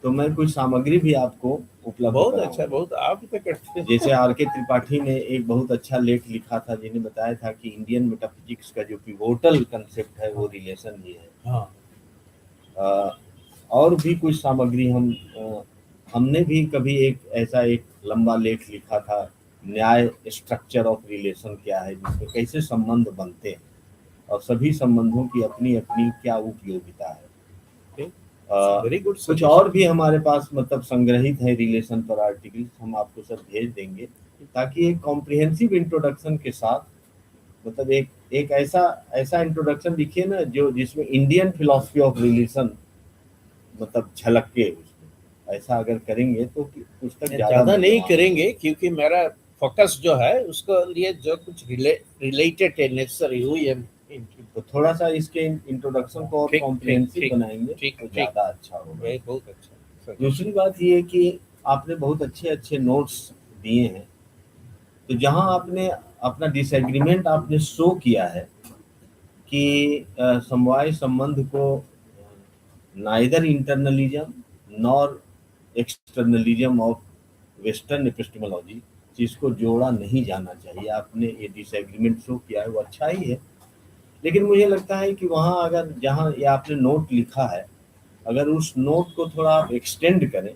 तो मैं कुछ सामग्री भी आपको उपलब्ध बहुत कराऊंगा। अच्छा, बहुत आप तो करते हैं। जैसे आर.के. त्रिपाठी ने एक बहुत अच्छा लेख लिखा था, जिन्हें बताया था कि इंडियन मेटाफिजिक्स का जो पिवोटल कंसेप्ट है वो रिलेशन ही है। हाँ, और भी कुछ सामग्री हमने भी कभी एक लंबा लेख लिखा था, न्याय स्ट्रक्चर ऑफ रिलेशन क्या है, जिसमें कैसे संबंध बनते हैं और सभी संबंधों की अपनी अपनी क्या उपयोगिता है। वेरी गुड कुछ और भी हमारे पास मतलब संग्रहित है रिलेशन पर आर्टिकल्स, हम आपको सब भेज देंगे, ताकि एक कॉम्प्रिहेंसिव इंट्रोडक्शन के साथ मतलब एक ऐसा इंट्रोडक्शन लिखिए ना जो जिसमें इंडियन फिलॉसफी ऑफ रिलेशन मतलब झलक के उसमें। ऐसा अगर करेंगे तो पुस्तक ज्यादा नहीं मूल्यवान करेंगे, क्योंकि मेरा फोकस जो है उसको लिए जो कुछ रिलेटेड है नेसेसरी हुई है। तो थोड़ा सा इसके इंट्रोडक्शन को और ठीक, कॉम्प्रिहेंसिव ठीक, बनाएंगे ठीक, तो ठीक। ज़्यादा अच्छा होगा। वही बहुत अच्छा। दूसरी बात ये कि आपने बहुत अच्छे अच्छे नोट्स दिए हैं, तो जहां आपने अपना डिसएग्रीमेंट आपने शो किया है कि समवाय संबंध को neither internalism nor externalism of western epistemology, जिसको जोड़ा नहीं जाना चाहिए, आपने ये डिसएग्रीमेंट शो किया है, वो अच्छा ही है। लेकिन मुझे लगता है कि वहाँ अगर जहाँ ये आपने नोट लिखा है, अगर उस नोट को थोड़ा आप एक्सटेंड करें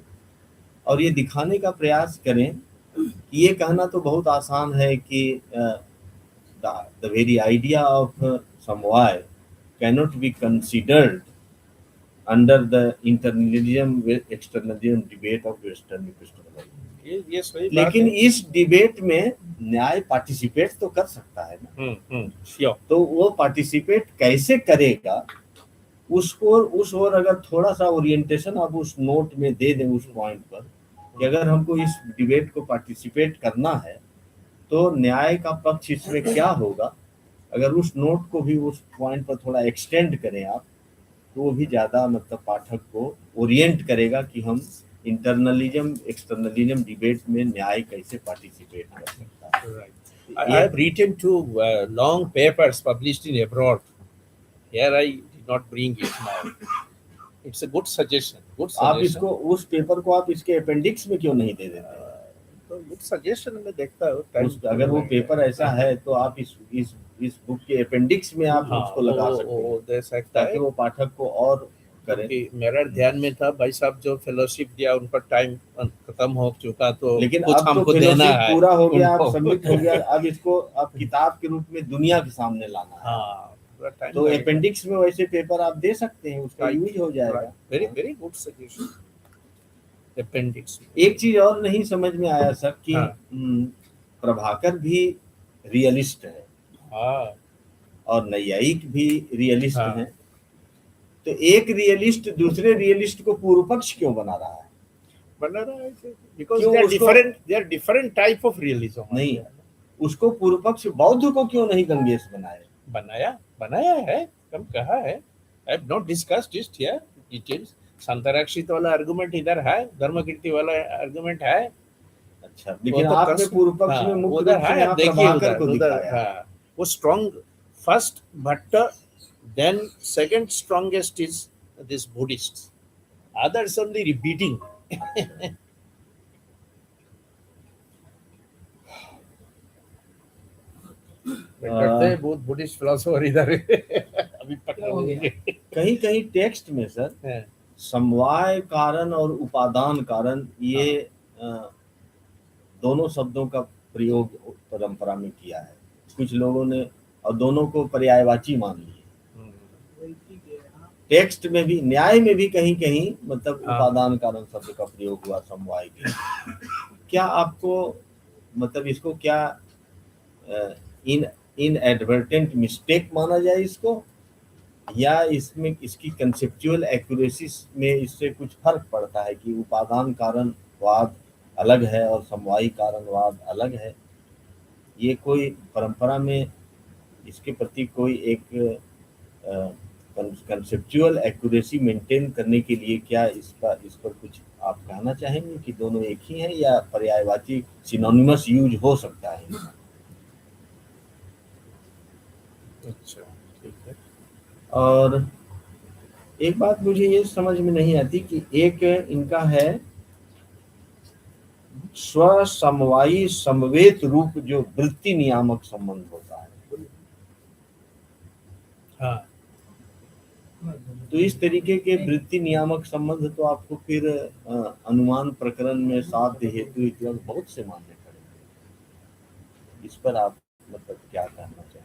और ये दिखाने का प्रयास करें कि ये कहना तो बहुत आसान है कि द वेरी आइडिया ऑफ समवाय cannot be considered under the internalism externalism debate of western epistemology. ये सही बात लेकिन है। इस डिबेट में न्याय पार्टिसिपेट तो कर सकता है ना। श्योर। तो वो पार्टिसिपेट कैसे करेगा, उसको उस ओर अगर थोड़ा सा ओरिएंटेशन आप उस नोट में दे दें उस पॉइंट पर कि अगर हमको इस डिबेट को पार्टिसिपेट करना है तो न्याय का पक्ष इसमें क्या होगा, अगर उस नोट को भी उस पॉइंट पर थोड़ा एक्सटेंड करें आप, तो वो भी ज़्यादा मतलब पाठक को ओरिएंट करेगा कि हम इंटरनलिज्म एक्सटर्नलिज्म डिबेट में न्याय कैसे पार्टिसिपेट कर सकता है। Right. I have written two long papers published in abroad. Here I did not bring it now. It's a good suggestion. Good आप suggestion. इसको उस पेपर को आप इसके अपेंडिक्स में क्यों नहीं दे देते? तो गुड सजेशन मैं देखता हूँ। अगर वो पेपर ऐसा है तो आप इस बुक के अपेंडिक्स में आप उसको लगा सकते हैं, दे सकता ताकि है। वो पाठक को और करें। क्योंकि मेरा ध्यान में था भाई साहब जो फेलोशिप दिया उनका टाइम खत्म हो चुका, तो लेकिन कुछ अब तो हमको देना फेलोशिप है पूरा हो गया, अब उनको। सबमिट हो गया, अब इसको अब किताब के रूप में दुनिया के सामने लाना है। हाँ, पूरा टाइम तो अपेंडिक्स में वैसे पेपर आप दे सकते हैं, उसका यूज हो जाएगा। Very very good suggestion. Appendix एक चीज और नहीं समझ में आया सर कि प्रभाकर भी रियलिस्ट है और नैयायिक भी रियलिस्ट हैं, तो एक रियलिस्ट दूसरे रियलिस्ट को पूर्व पक्ष क्यों बना रहा है? Because they are different type of realism. नहीं, उसको पूर्व पक्ष बौद्ध को क्यों नहीं गंगेश बनाया है, कम कहा है। I have not discussed it here details. Shantarakshita वाला आर्गुमेंट इधर है, धर्मकीर्ति वाला आर्गुमेंट है। अच्छा, लेकिन आपने पूर्व पक्ष में मुख्य रूप से यहाँ प्रभाकर को दिखाया। वो strong first Bhatt, then second strongest is this Buddhists. Others only repeating. बहुत बुद्धिस्ट फिलोसोफर इधर अभी पकड़ोगे। कहीं कहीं टेक्स्ट में सर समवाय कारण और उपादान कारण ये दोनों शब्दों का प्रयोग परंपरा में किया है कुछ लोगों ने, और दोनों को पर्यायवाची मान लिया। टेक्स्ट में भी, न्याय में भी कहीं कहीं मतलब उपादान कारण शब्द का प्रयोग हुआ समवाय के। क्या आपको मतलब इसको क्या इनएडवर्टेंट मिस्टेक माना जाए इसको, या इसमें इसकी कंसेप्चुअल एक्यूरेसी में इससे कुछ फर्क पड़ता है कि उपादान कारण वाद अलग है और समवायी कारणवाद अलग है। ये कोई परंपरा में इसके प्रति कोई एक कंसेप्चुअल एक्यूरेसी मेंटेन करने के लिए क्या इस पर कुछ आप कहना चाहेंगे कि दोनों एक ही हैं या पर्यायवाची सिनोनिमस यूज हो सकता है? अच्छा, ठीक है। और एक बात मुझे ये समझ में नहीं आती कि एक इनका है स्व समवायी समवेत रूप जो वृत्ति नियामक संबंध होता है। हाँ, तो इस तरीके के वृत्ति नियामक संबंध तो आपको फिर अनुमान प्रकरण में साध्य हेतु इत्यादि बहुत से मानने पड़ेंगे। इस पर आप मतलब क्या कहना चाहेंगे?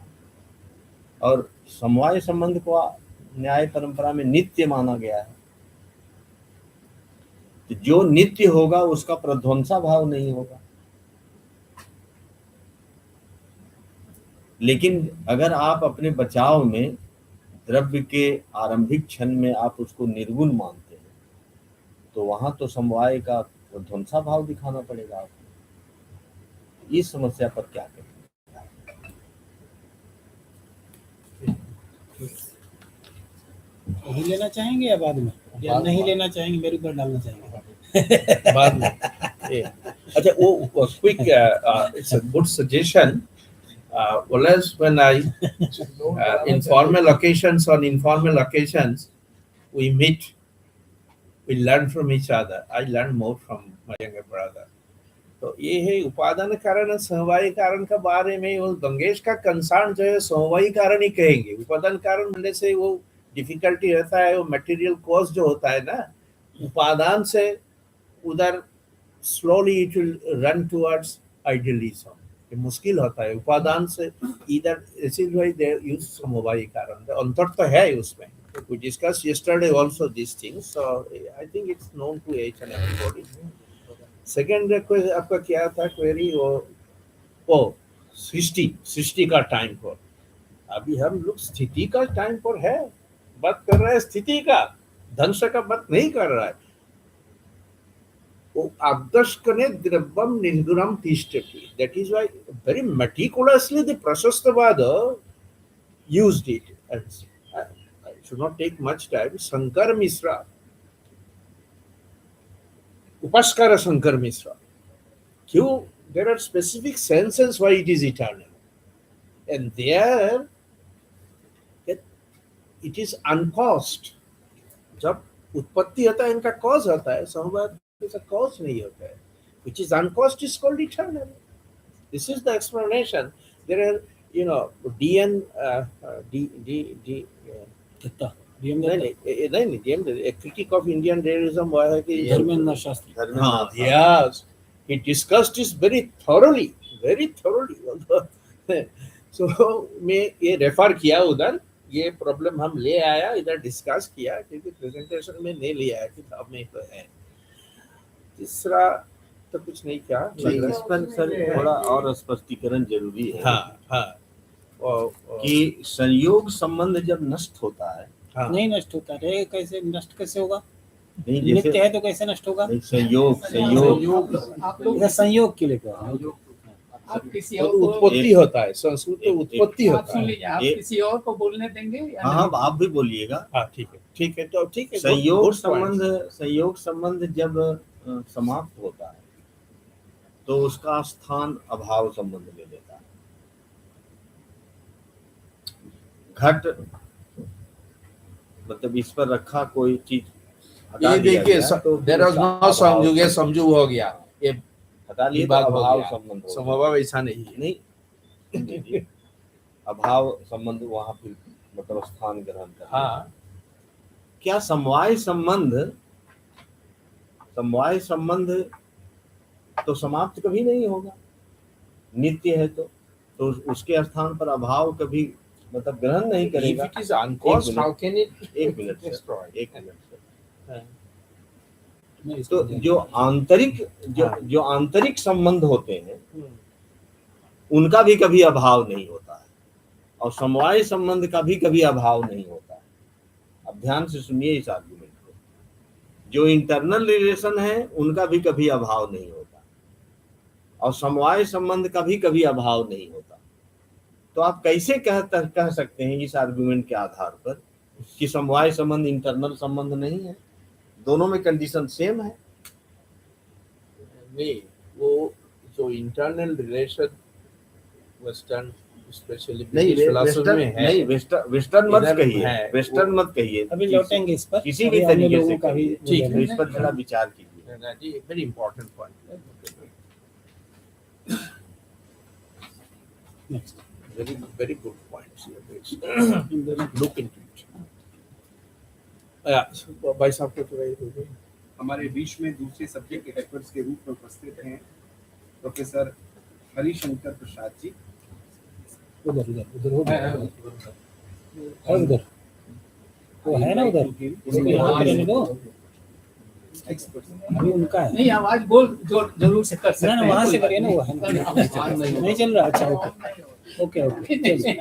और समवाय संबंध को न्याय परंपरा में नित्य माना गया है। तो जो नित्य होगा उसका प्रध्वंसा भाव नहीं होगा। लेकिन अगर आप अपने बचाव में द्रव्य के आरंभिक क्षण में आप उसको निर्गुण मानते हैं तो वहां तो समवाय का ध्वंसा भाव दिखाना पड़ेगा आपको। इस समस्या पर क्या करें? अभी लेना चाहेंगे या बाद में, या नहीं लेना चाहेंगे, मेरे ऊपर डालना चाहेंगे बाद में। अच्छा, वो quick, it's a good suggestion. Always when I informal occasions, on informal occasions we meet, we learn from each other. I learn more from my younger brother. तो ये है उपादान कारण और समवायी कारण का बारे में वो गंगेश का कंसर्न जो है समवायी कारण ही कहेंगे। उपादान कारण बनने से वो डिफिकल्टी रहता है, वो मटेरियल कॉस्ट जो होता है ना, उपादान से उधर slowly it will run towards idealism. ये मुश्किल होता है उपादान से इधर, इसीलिए भाई दे यूज समवायी कारण। अंतर तो है उसमें। We discussed yesterday also these things, so I think it's known to each and everybody. Second आपका क्या था क्वेरी? वो सृष्टि का टाइम पर। अभी हम लोग स्थिति का टाइम पर है, बात कर रहे हैं स्थिति का, ध्वंस का बात नहीं कर रहा है। वो आदर्शकने द्रव्यम निर्गुणम तिष्ठति, that is why very meticulously the Prashastapada used it. I should not take much time. Shankar Mishra, Upaskara Shankar Mishra, क्यों? There are specific senses why it is eternal, and there it is uncaused. जब उत्पत्ति होता है इनका कॉज होता है, समवाद का कॉज नहीं होता है, which is uncaused is called eternal. This is the explanation. There are, you know, DN नहीं, a critic of Indian realism हुआ है कि धर्मेंद्र शास्त्री, हाँ, yes, he discussed this very thoroughly. So मैं ये रेफर किया उधर, ये प्रॉब्लम हम ले आया इधर, डिस्कस किया, क्योंकि प्रेजेंटेशन में नहीं लिया है कि हमें तो है। तीसरा तो कुछ नहीं क्या इस पर सर थोड़ा और स्पष्टीकरण जरूरी है। हाँ, कि संयोग संबंध जब नष्ट होता है, हाँ, नहीं नष्ट होता रे, कैसे नष्ट कैसे होगा? नहीं नित्य है तो कैसे नष्ट होगा? संयोग आप लोग इधर संयोग के लिए कह रहा हूं। आप किसी तो और को उत्पत्ति होता है, संस्कृत में उत्पत्ति आप होता सुन है। लीजिए, आप किसी और को बोलने देंगे या हाँ नहीं? आप भी बोलिएगा। हाँ, ठीक है, तो ठीक है। संयोग संबंध जब समाप्त होता है तो उसका स्थान अभाव संबंध ले लेता है। घट मतलब इस पर रखा कोई चीज हटा ये दिया देखिए, गया तो देयर इज नो संयोग, ये संयोग हो गया, ये हटा लिया तो विभाग हो अभाव गया। संबंध हो समभाव ऐसा नहीं है। नहीं अभाव संबंध वहां फिर मतलब स्थान ग्रहण कर। हाँ, क्या समवाय संबंध तो समाप्त कभी नहीं होगा, नित्य है तो उसके स्थान पर अभाव कभी मतलब ग्रहण नहीं करेगा। if it is uncaused, how can it एक मिनट destroy? तो जो आंतरिक संबंध होते हैं उनका भी कभी अभाव नहीं होता है, और समवाय संबंध का भी कभी अभाव नहीं होता है। अब ध्यान से सुनिए इस आर्गुमेंट को। जो इंटरनल रिलेशन है उनका भी कभी अभाव नहीं होता, और समवाय संबंध का भी कभी अभाव नहीं होता। तो आप कैसे कह सकते हैं इस आर्गुमेंट के आधार पर कि समवाय संबंध इंटरनल संबंध नहीं है? दोनों में कंडीशन सेम है। नहीं, वो जो इंटरनल रिलेशन वेस्टर्न स्पेशली नहीं फिलोसफी में है, नहीं वेस्टर्न मत इधर कहिए, है, वेस्टर्न मत कहिए, अभी लौटेंगे इस पर, किसी भी अभी हमने तरीके लोगों से का भी कहिए। ठीक है, तो इस पर थोड़ा विचार कीजिए। Very important point. Next Very good points you raised. Look into it. भाई साहब को थोड़ा हमारे बीच में दूसरे सब्जेक्ट के एक्सपर्ट्स के रूप में उपस्थित हैं प्रोफेसर हरिशंकर प्रसाद जी। उधर उधर उधर वो है उधर, वो है ना उधर, उसको यहाँ पे लेने दो, अभी उनका है। नहीं, आवाज बोल जो जरूर से कर सकते ना हैं। वहाँ से करिए ना, वो है नहीं चल रहा। अच्छा ओके ओके चलिए।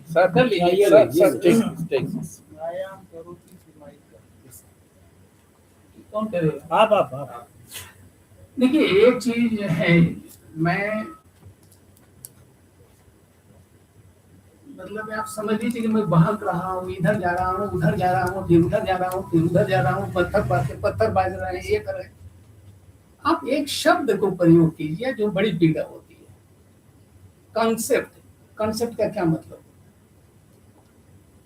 सर कर लीजिए। ये सर लीजिए। Sir take this. कौन करेगा? आप देखिए, एक चीज है, मैं मतलब आप समझ लीजिए कि मैं बहक रहा हूँ, इधर जा रहा हूँ, उधर जा रहा हूँ, फिर उधर जा रहा हूँ, फिर उधर जा रहा हूँ, पत्थर बाज रहे हैं, ये कर रहे हैं। आप एक शब्द को प्रयोग कीजिए जो बड़ी पीड़ा होती है, कॉन्सेप्ट। कॉन्सेप्ट का क्या मतलब?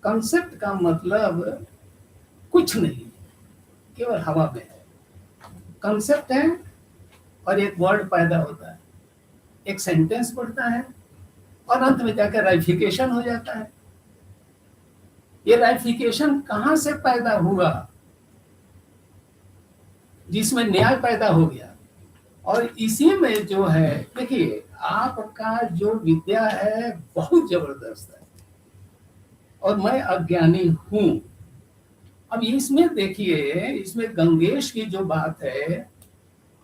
कॉन्सेप्ट का मतलब कुछ नहीं, केवल हवा में है। कॉन्सेप्ट है और एक वर्ड पैदा होता है, एक सेंटेंस बढ़ता है और अंत में जाकर राइफिकेशन हो जाता है। ये राइफिकेशन कहां से पैदा हुआ? जिसमें न्याय पैदा हो गया। और इसी में जो है, देखिए आपका जो विद्या है बहुत जबरदस्त है और मैं अज्ञानी हूं। अब इसमें देखिए, इसमें गंगेश की जो बात है,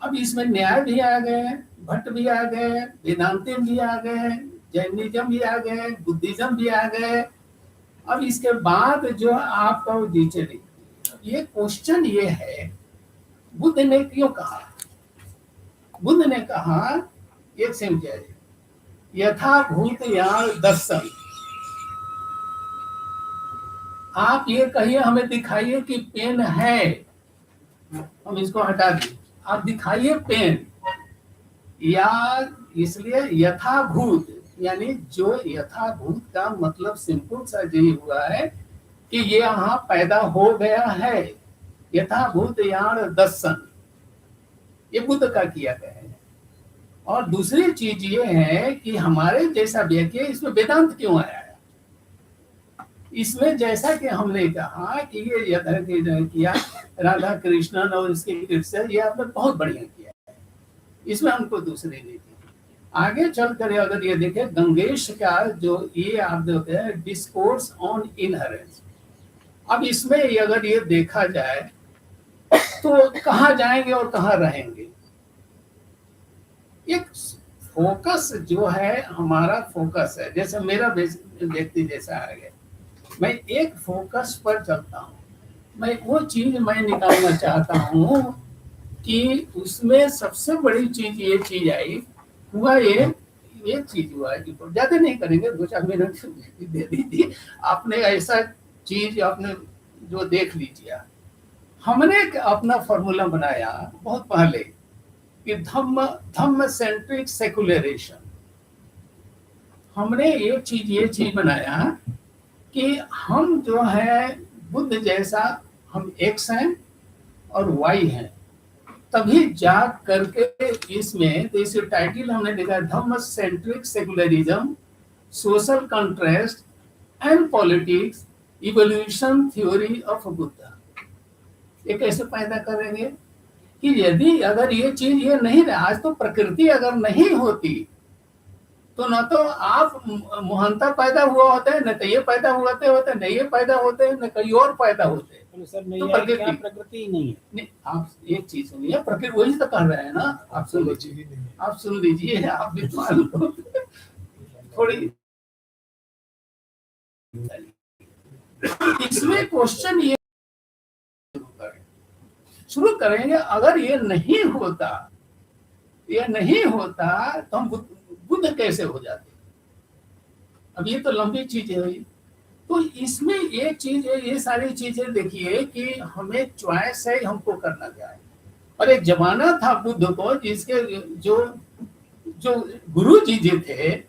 अब इसमें न्याय भी आ गए, भट्ट भी आ गए, वेदांति भी आ गए, जैनिज्म भी आ गए, बुद्धिज्म भी आ गए। अब इसके बाद जो आपका नीचे, ये क्वेश्चन ये है, बुद्ध ने क्यों कहा? बुद्ध ने कहा, एक समझिए, यथाभूत यार दर्शन। आप ये कहिए, हमें दिखाइए कि पेन है, हम इसको हटा दें, आप दिखाइए पेन, या इसलिए यथाभूत, यानी जो यथाभूत का मतलब सिंपल सा यही हुआ है कि ये यहाँ पैदा हो गया है। यथाभूत यार दर्शन, ये बुद्ध का किया गया है। और दूसरी चीज ये है कि हमारे जैसा व्यक्ति, इसमें वेदांत क्यों आया है? इसमें जैसा कि हमने कहा कि ये यथा किया राधा कृष्णन और इसके कृष्ण, ये आपने बहुत बढ़िया किया है, इसमें हमको दूसरी नहीं थी। आगे चलकर अगर ये देखें, गंगेश का जो ये आप देखते हैं, डिस्कोर्स ऑन इनहेरेंस। अब इसमें अगर ये देखा जाए तो कहाँ जाएंगे और कहाँ रहेंगे? एक फोकस जो है, हमारा फोकस है, जैसे मेरा व्यक्ति जैसा है, मैं एक फोकस पर चलता हूँ। मैं वो चीज मैं निकालना चाहता हूँ कि उसमें सबसे बड़ी चीज ये चीज आई, हुआ ये चीज हुआ है। ज्यादा नहीं करेंगे, 2-4 मिनट दे दीजिए। आपने ऐसा चीज आपने जो देख लीजिए, हमने अपना फॉर्मूला बनाया बहुत पहले कि धम्म सेंट्रिक सेकुलरेशन। हमने ये चीज बनाया कि हम जो है बुद्ध जैसा, हम एक्स हैं और वाई हैं, तभी जाग करके इसमें, तो इस टाइटल हमने देखा, Dhamma centric secularism, social contrast and politics, evolution theory of Buddha. ये कैसे पैदा करेंगे कि यदि अगर ये चीज ये नहीं रहा, आज तो प्रकृति अगर नहीं होती तो न तो आप मोहनता पैदा हुआ होते हैं, न तो ये पैदा होते होते, न ये पैदा होते, न कहीं और पैदा होते। सर तो प्रकृति ही नहीं है। नहीं, आप एक चीज सुनिए, प्रकृति वही तो कर रहे हैं ना। आप सुन लीजिए, आप विद्वान लोग थोड़ी। इसमें क्वेश्चन ये शुरू करेंगे, अगर ये नहीं होता ये नहीं होता तो हम बुद्ध कैसे हो जाते? अब ये तो लंबी चीजें हुई। तो इसमें ये चीज, ये सारी चीजें देखिए कि हमें चॉइस है, हमको करना क्या है। और एक जमाना था बुद्ध को जिसके जो जो गुरु जी जो थे,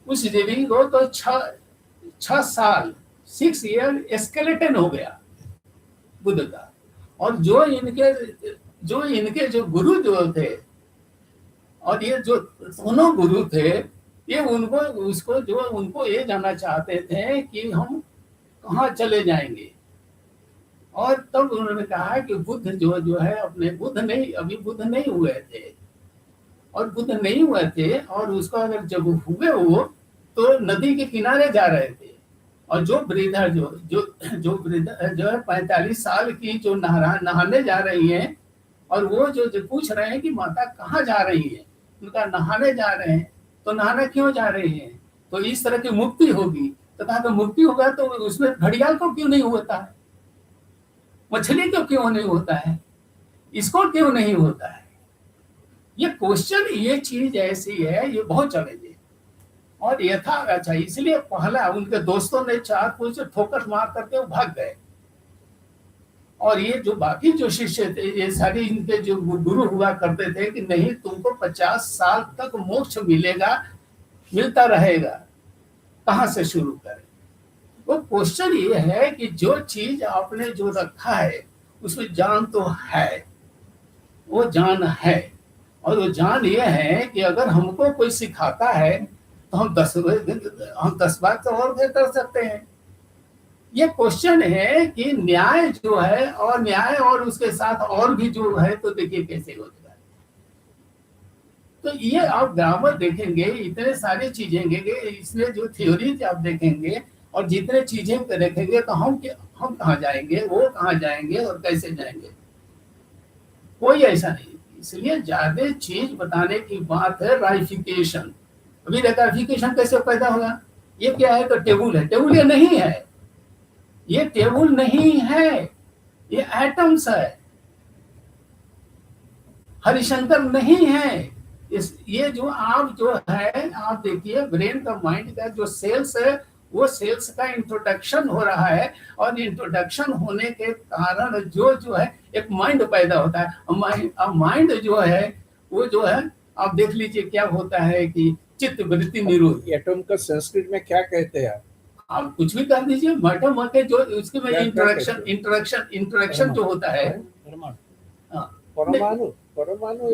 उस देवी को तो 6 साल 6 ईयर स्केलेटन हो गया बुद्ध का। और जो इनके जो गुरु जो थे, और ये जो दोनों गुरु थे, ये उनको ये जानना चाहते थे कि हम कहाँ चले जाएंगे। और तब उन्होंने कहा कि बुद्ध जो है अपने अभी बुद्ध नहीं हुए थे, और बुद्ध नहीं हुए थे, और उसको अगर जब हुए वो तो नदी के किनारे जा रहे थे। और जो वृद्धा जो वृद्धा जो है 45 साल की जो नहाने जा रही हैं, और वो जो पूछ रहे हैं कि माता कहाँ जा रही है, उनका नहाने जा रहे हैं। तो नहाना क्यों जा रहे हैं? तो इस तरह की मुक्ति होगी। तो कहा तो मुक्ति होगा तो उसमें घड़ियाल को क्यों नहीं होता है, मछली को क्यों नहीं होता है, इसको क्यों नहीं होता है? ये क्वेश्चन, ये चीज ऐसी है, ये बहुत चैलेंज है। और ये था अच्छा, इसलिए पहला उनके दोस्तों ने 4 कुछ ठोकर मार करके वो भाग गए। और ये जो बाकी जो शिष्य थे, ये सारे इनके जो गुरु हुआ करते थे कि नहीं, तुमको 50 साल तक मोक्ष मिलता रहेगा, कहाँ से शुरू करें? वो क्वेश्चन ये है कि जो चीज आपने जो रखा है उसमें जान तो है, वो जान है। और वो जान ये है कि अगर हमको कोई सिखाता है तो हम 10 बार तो और भी कर सकते हैं। ये क्वेश्चन है कि न्याय जो है, और न्याय और उसके साथ और भी जो है, तो देखिए कैसे होता है। तो ये आप ग्रामर देखेंगे, इतने सारी चीजें इसमें जो थ्योरी आप देखेंगे और जितने चीजें देखेंगे, तो हम कहाँ जाएंगे, वो कहाँ जाएंगे और कैसे जाएंगे, कोई ऐसा नहीं। इसलिए ज्यादा चीज बताने की बात है राइफिकेशन। अभी राइफिकेशन कैसे पैदा होगा? ये क्या है? तो टेबुल है। टेबुल ये नहीं है, ये टेबुल नहीं है, ये एटम्स है, हरिशंकर नहीं है। ये जो है, आप देखिए ब्रेन का, माइंड का जो सेल्स है, वो सेल्स का इंट्रोडक्शन हो रहा है। और इंट्रोडक्शन होने के कारण जो है एक माइंड पैदा होता है। माइंड जो है वो जो है, आप देख लीजिए क्या होता है कि चित्त वृत्ति निरोध। एटम का संस्कृत में क्या कहते हैं आप कुछ भी कर दीजिए, मैटम के जो उसके में इंटरेक्शन जो होता है, परमाणु। परमाणु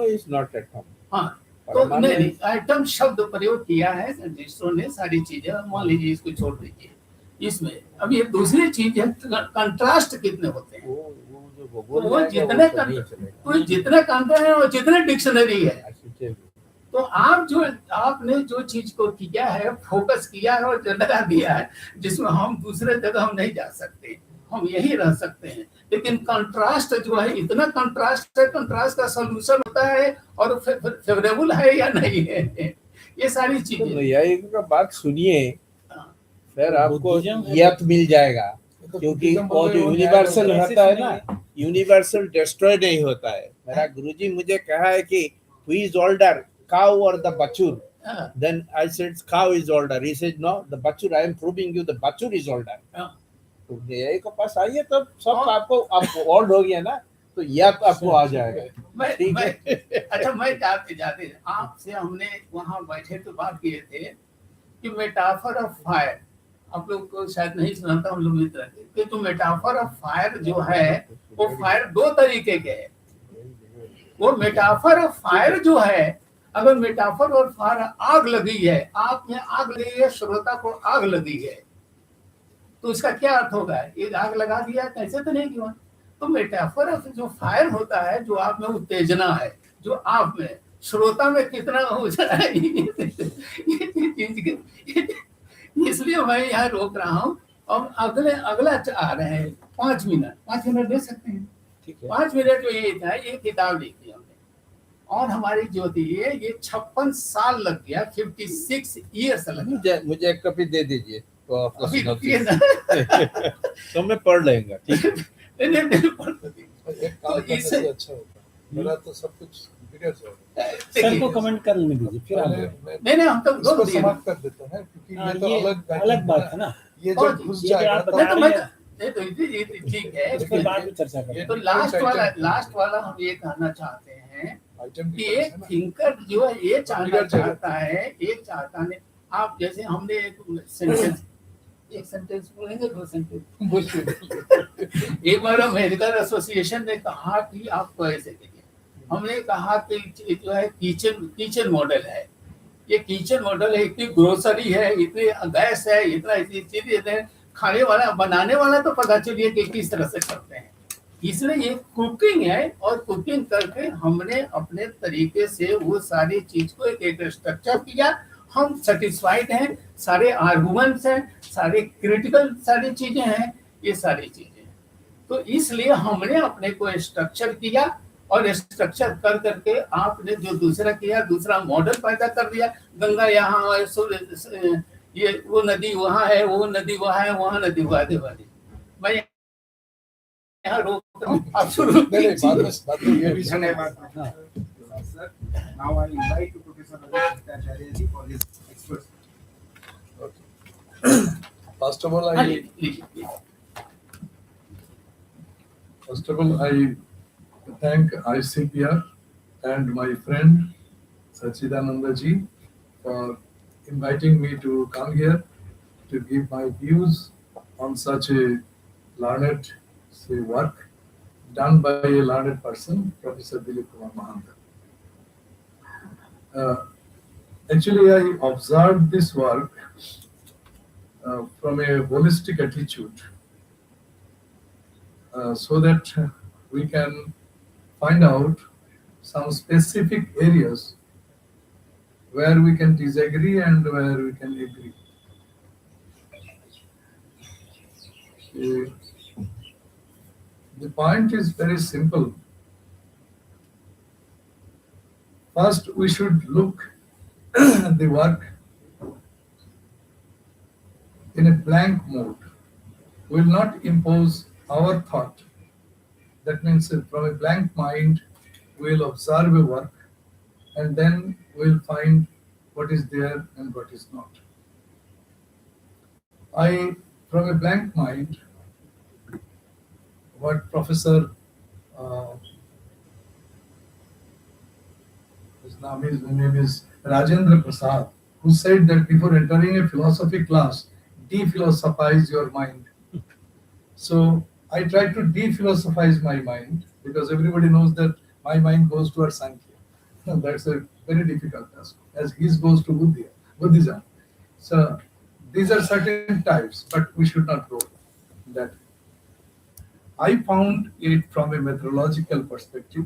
इज नॉट एटम। हाँ, तो नहीं, एटम शब्द प्रयोग किया है साइंटिस्टों ने, सारी चीजें। मान लीजिए इसको छोड़ दीजिए। इसमें अब ये दूसरी चीज है, कंट्रास्ट कितने होते हैं। वो जितने कंट्रास्ट है और जितने डिक्शनरी है। तो आपने जो चीज को किया है, फोकस किया है और लगा दिया है, जिसमें हम दूसरे जगह हम नहीं जा सकते, हम यही रह सकते हैं। लेकिन कंट्रास्ट जो है, इतना कंट्रास्ट है, कंट्रास्ट का सॉल्यूशन होता है और फेवरेबल है या नहीं है, ये सारी चीजें। तो यही का बात सुनिए, फिर आपको यत मिल जाएगा। क्योंकि वो जो यूनिवर्सल रहता है ना, यूनिवर्सल डिस्ट्रॉय नहीं होता है। मेरा गुरुजी मुझे कहा है कि who is older, cow or the bachur? Then I said cow is older. He said no, the bachur. I am proving you the bachur is older. तो यही के पास आइए, तब सब आपको ओल्ड हो गया ना, तो यत आपको आ जाएगा। ठीक है। अच्छा, मैं जाते आपसे हमने वहां बैठे तो बात किए थे कि मेटाफर ऑफ फायर, आप लोग को शायद नहीं सुना था, हम लोग मित्र थे, तो मेटाफर ऑफ फायर जो है, वो फायर 2 तरीके के है। वो मेटाफर ऑफ फायर जो है, अगर मेटाफर और फायर आग लगी है, आप में आग लगी है, श्रोता को आग लगी है, तो इसका क्या अर्थ होगा? ये आग लगा दिया, कैसे तो नहीं किया। तो मेटाफर ऑफ जो फायर होता है, जो आप में उत्तेजना है, जो आप में, श्रोता में कितना हो जाए, इसलिए मैं यहाँ रोक रहा हूँ। अब अगला आ रहे हैं 5 मिनट दे सकते हैं। 5 मिनट में ये था, ये किताब लिखी हमने, और हमारी जो थी ये 56 साल लग गया, 56 ईयर्स लग गया। मुझे एक कॉपी दे दीजिए तो मैं पढ़ लेंगे। ठीक है। अच्छा होता। मेरा तो सब कुछ बिगड़ जाएगा। देखिए, सर को कमेंट कर लेने दीजिए, फिर आप नहीं हम तो इसको रोक दिए ना। समाप्त कर देते हैं, क्योंकि हाँ, ये तो ये अलग बात है ना। ये और जब घुस ये जो जाएगा आप तो बता रहे हैं, ये ये तो ठीक है, फिर बाद में चर्चा करेंगे। तो लास्ट वाला हम ये कहना चाहते हैं कि एक थिंकर जो है ये चाहना चाहता है, एक चाहता है। आप जैसे हमने एक सेंटेंस बोलेंगे, 2 सेंटेंस। एक बार अमेरिकन एसोसिएशन ने कहा कि आपको ऐसे करिए, हमने कहा कि जो है किचन मॉडल है, ये किचन मॉडल है, इतनी ग्रोसरी है, इतनी गैस है, इतना इतनी चीजें है, खाने वाला बनाने वाला तो पता चलिए कि किस तरह से करते हैं। इसलिए ये कुकिंग है, और कुकिंग करके हमने अपने तरीके से वो सारी चीज को एक स्ट्रक्चर किया। हम सेटिस्फाइड हैं, सारे आर्गुमेंट्स हैं, सारे क्रिटिकल सारी चीजें हैं, ये सारी चीजें हैं। तो इसलिए हमने अपने को स्ट्रक्चर किया, और स्ट्रक्चर कर करके आपने जो दूसरा किया, दूसरा मॉडल पैदा कर दिया। गंगा यहाँ है, सूर्य ये वो नदी वहाँ है, वो नदी वहाँ है, वहाँ नदी वादे वाली। मैं यहाँ रोक रहा हूँ, आप शुरू बाद में ये भी धन्यवाद sir. Now I invite Professor Acharya ji for his expertise. First of all, हाँ I thank ICPR and my friend Sachidananda ji for inviting me to come here to give my views on such a learned work done by a learned person, Professor Dilip Kumar Mahanta. Actually, I observed this work from a holistic attitude, so that we can find out some specific areas where we can disagree and where we can agree. The point is very simple. First, we should look the work in a blank mode. We will not impose our thought. That means from a blank mind, we will observe a work, and then we will find what is there and what is not. From a blank mind, what Professor his name is Rajendra Prasad, who said that before entering a philosophy class, de-philosophize your mind. So I try to de-philosophize my mind, because everybody knows that my mind goes towards Sankhya. That's a very difficult task, as his goes to Buddhism. So these are certain types, but we should not go that. I found it from a methodological perspective,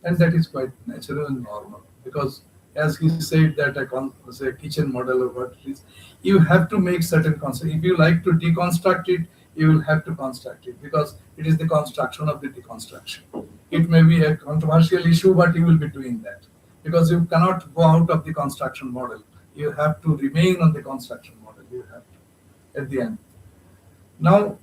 and that is quite natural and normal, because as he said that a kitchen model or what it is, you have to make certain concept. If you like to deconstruct it, you will have to construct it, because it is the construction of the deconstruction. It may be a controversial issue, but you will be doing that, because you cannot go out of the construction model. You have to remain on the construction model. You have to at the end. Now,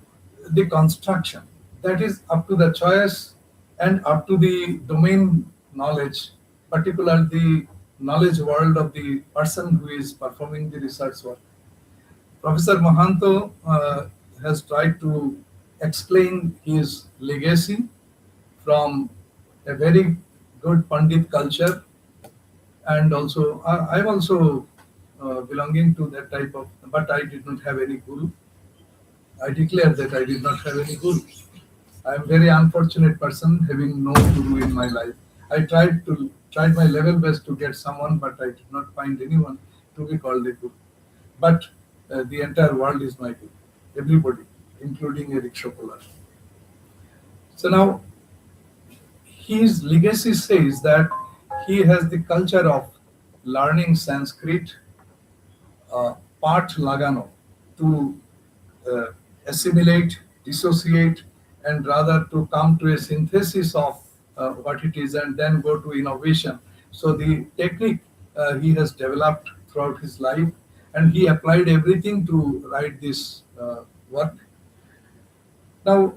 the construction, that is up to the choice and up to the domain knowledge, particularly the knowledge world of the person who is performing the research work. Professor Mahanto has tried to explain his legacy from a very good Pandit culture, and also I'm also belonging to that type of, but I did not have any guru. I declare that I did not have any guru. I am a very unfortunate person having no guru in my life. I tried my level best to get someone, but I did not find anyone to be called a guru. But the entire world is my guru. Everybody, including Eric Chocolat. So now, his legacy says that he has the culture of learning Sanskrit, part lagano, to assimilate, dissociate, and rather to come to a synthesis of what it is and then go to innovation. So the technique he has developed throughout his life, and he applied everything to write this work. Now,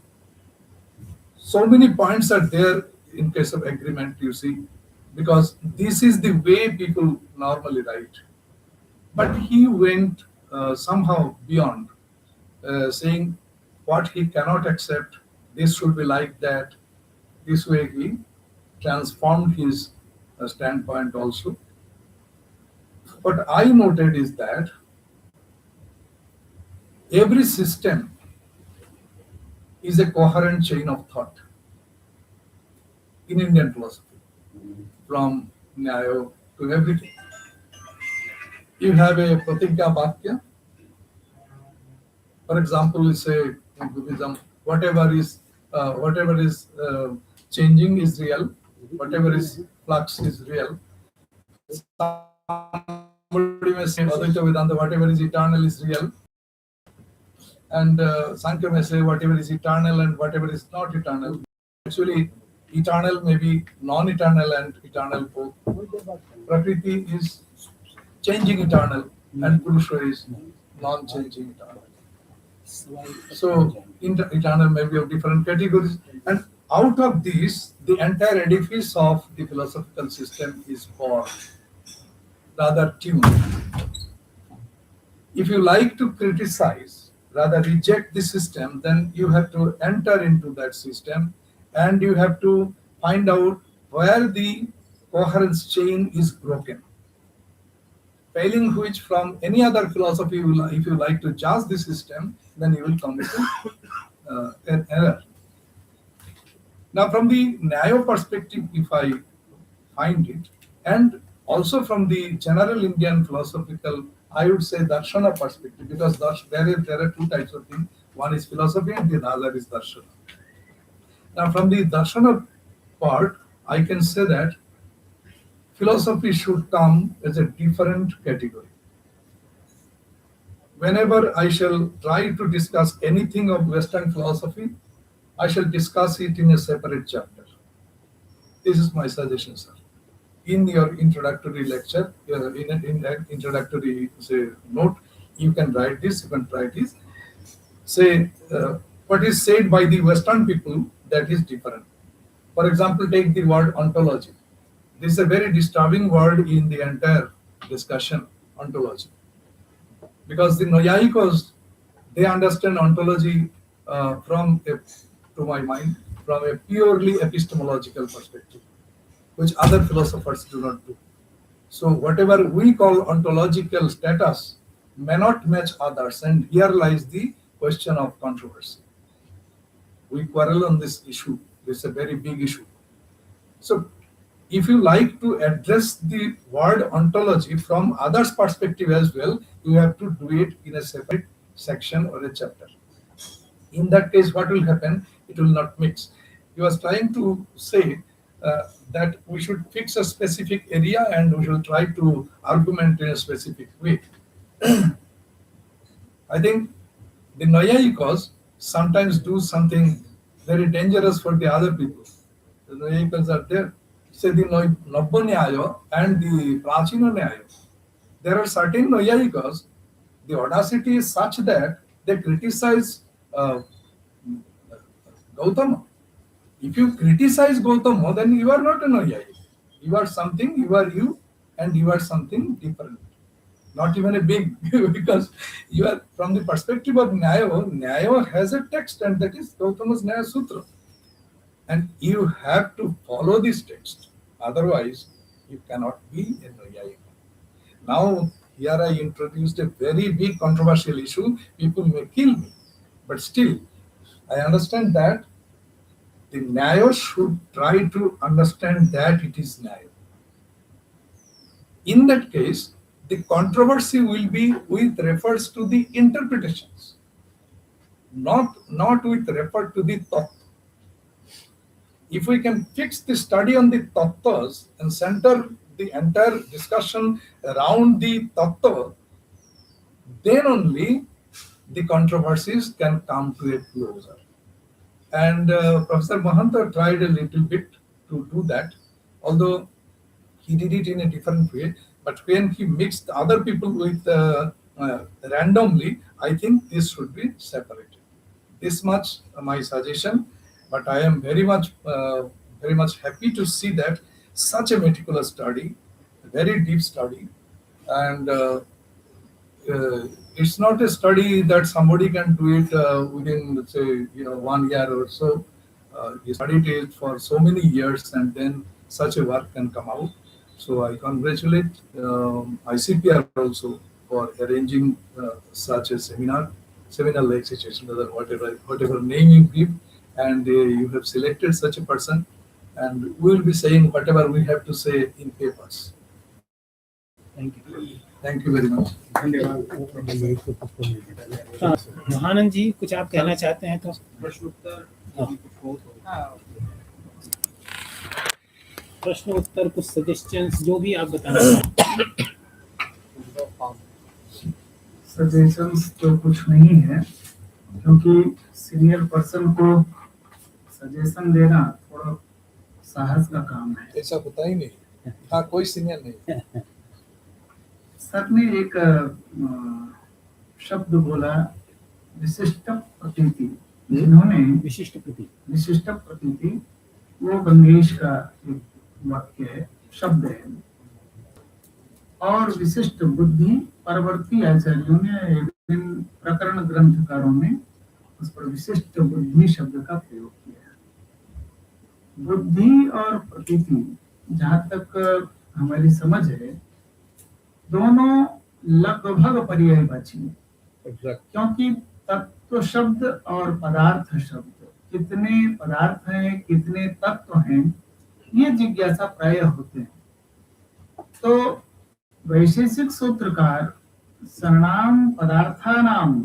so many points are there in case of agreement, you see, because this is the way people normally write. But he went somehow beyond, saying what he cannot accept, this should be like that. This way he transformed his standpoint also. What I noted is that every system is a coherent chain of thought in Indian philosophy, from Nyaya to everything. You have a Pratigya Vakya. For example, we say in Buddhism, whatever is changing is real, whatever is flux is real. Somebody may say Advaita Vedanta, whatever is eternal is real, and Sankhya may say whatever is eternal and whatever is not eternal. Actually, eternal may be non-eternal and eternal both. Prakriti is changing eternal, and Purusha is non-changing eternal. So eternal may be of different categories, and out of these, the entire edifice of the philosophical system is born, rather tuned. If you like to criticize, rather reject the system, then you have to enter into that system, and you have to find out where the coherence chain is broken. Failing which, from any other philosophy, if you like to judge the system, then you will come to an error. Now, from the Nyaya perspective, if I find it, and also from the general Indian philosophical, I would say Darshana perspective, because there are two types of things. One is philosophy and the other is Darshana. Now, from the Darshana part, I can say that philosophy should come as a different category. Whenever I shall try to discuss anything of Western philosophy, I shall discuss it in a separate chapter. This is my suggestion, sir. In your introductory lecture, in that introductory note, you can write this, you can try this. Say what is said by the Western people, that is different. For example, take the word ontology. This is a very disturbing word in the entire discussion, ontology. Because the Nayayikos, they understand ontology to my mind, from a purely epistemological perspective, which other philosophers do not do. So whatever we call ontological status may not match others, and here lies the question of controversy. We quarrel on this issue. This is a very big issue. So if you like to address the word ontology from others' perspective as well, you have to do it in a separate section or a chapter. In that case, what will happen? It will not mix. He was trying to say that we should fix a specific area and we should try to argument in a specific way. I think the Nayayikos sometimes do something very dangerous for the other people. The Nayayikos are there. Say the Nabba Nyaya and the Prachina Nyaya. There are certain Nayayikos, the audacity is such that they criticize Gautama. If you criticize Gautama, then you are not a Nayayika. You are something, you are you, and you are something different. Not even a big, because you are, from the perspective of Nyaya has a text, and that is Gautama's Nyaya Sutra. And you have to follow this text. Otherwise, you cannot be a Nayayika. Now, here I introduced a very big controversial issue. People may kill me. But still, I understand that the Nyaya should try to understand that it is Nyaya. In that case, the controversy will be with refers to the interpretations, not with refer to the tattva. If we can fix the study on the tattvas and center the entire discussion around the tattva, then only the controversies can come to a closure. And Professor Mahanta tried a little bit to do that, although he did it in a different way. But when he mixed other people with randomly, I think this should be separated. This much my suggestion, but I am very much very much happy to see that such a meticulous study, a very deep study, and it's not a study that somebody can do it within, let's say, 1 year or so. He studied it for so many years, and then such a work can come out. So I congratulate ICPR also for arranging such a seminar-like situation, whatever name you give, and you have selected such a person, and we will be saying whatever we have to say in papers. Thank you. Thank you very much. हाँ, महानंद जी कुछ आप कहना चाहते हैं तो प्रश्न उत्तर कुछ suggestions जो भी आप बताना चाहें। सजेशंस तो कुछ नहीं है, क्योंकि सीनियर पर्सन को सजेशन देना थोड़ा साहस का काम है। ऐसा होता ही नहीं। हाँ, कोई सीनियर नहीं। सर ने एक शब्द बोला, विशिष्ट प्रतीति। जिन्होंने विशिष्ट प्रतीति वो गंगेश का एक वाक्य है, शब्द है। और विशिष्ट बुद्धि परवर्ती आचार्यों ने, विभिन्न प्रकरण ग्रंथकारों ने उस पर विशिष्ट बुद्धि शब्द का प्रयोग किया है। बुद्धि और प्रतीति जहाँ तक हमारी समझ है, दोनों लगभग पर्यायवाची हैं, क्योंकि तत्व शब्द और पदार्थ शब्द, कितने पदार्थ हैं, कितने तत्व हैं, ये जिज्ञासा प्रायः होते हैं। तो वैशेषिक सूत्रकार सर्णाम पदार्थानाम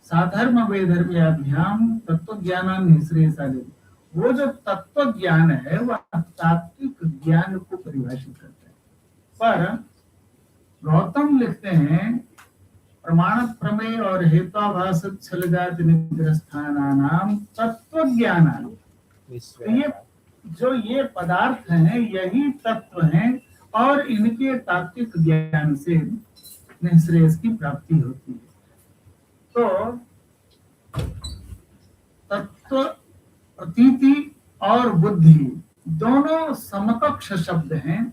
साधर्म वैधर्म्याभ्याम तत्व ज्ञानान निःश्रेयसाले, वो जो तत्व ज्ञान है वह तात्विक ज्ञान को परिभाषित करता है। पर गौतम लिखते हैं, प्रमाण प्रमेय और हेत्वाभास छलजात निग्रस्थानानाम तत्व ज्ञानान, ये पदार्थ हैं यही तत्व हैं, और इनके तात्विक ज्ञान से निःश्रेयस की प्राप्ति होती है। तो तत्व प्रतीति और बुद्धि दोनों समकक्ष शब्द हैं।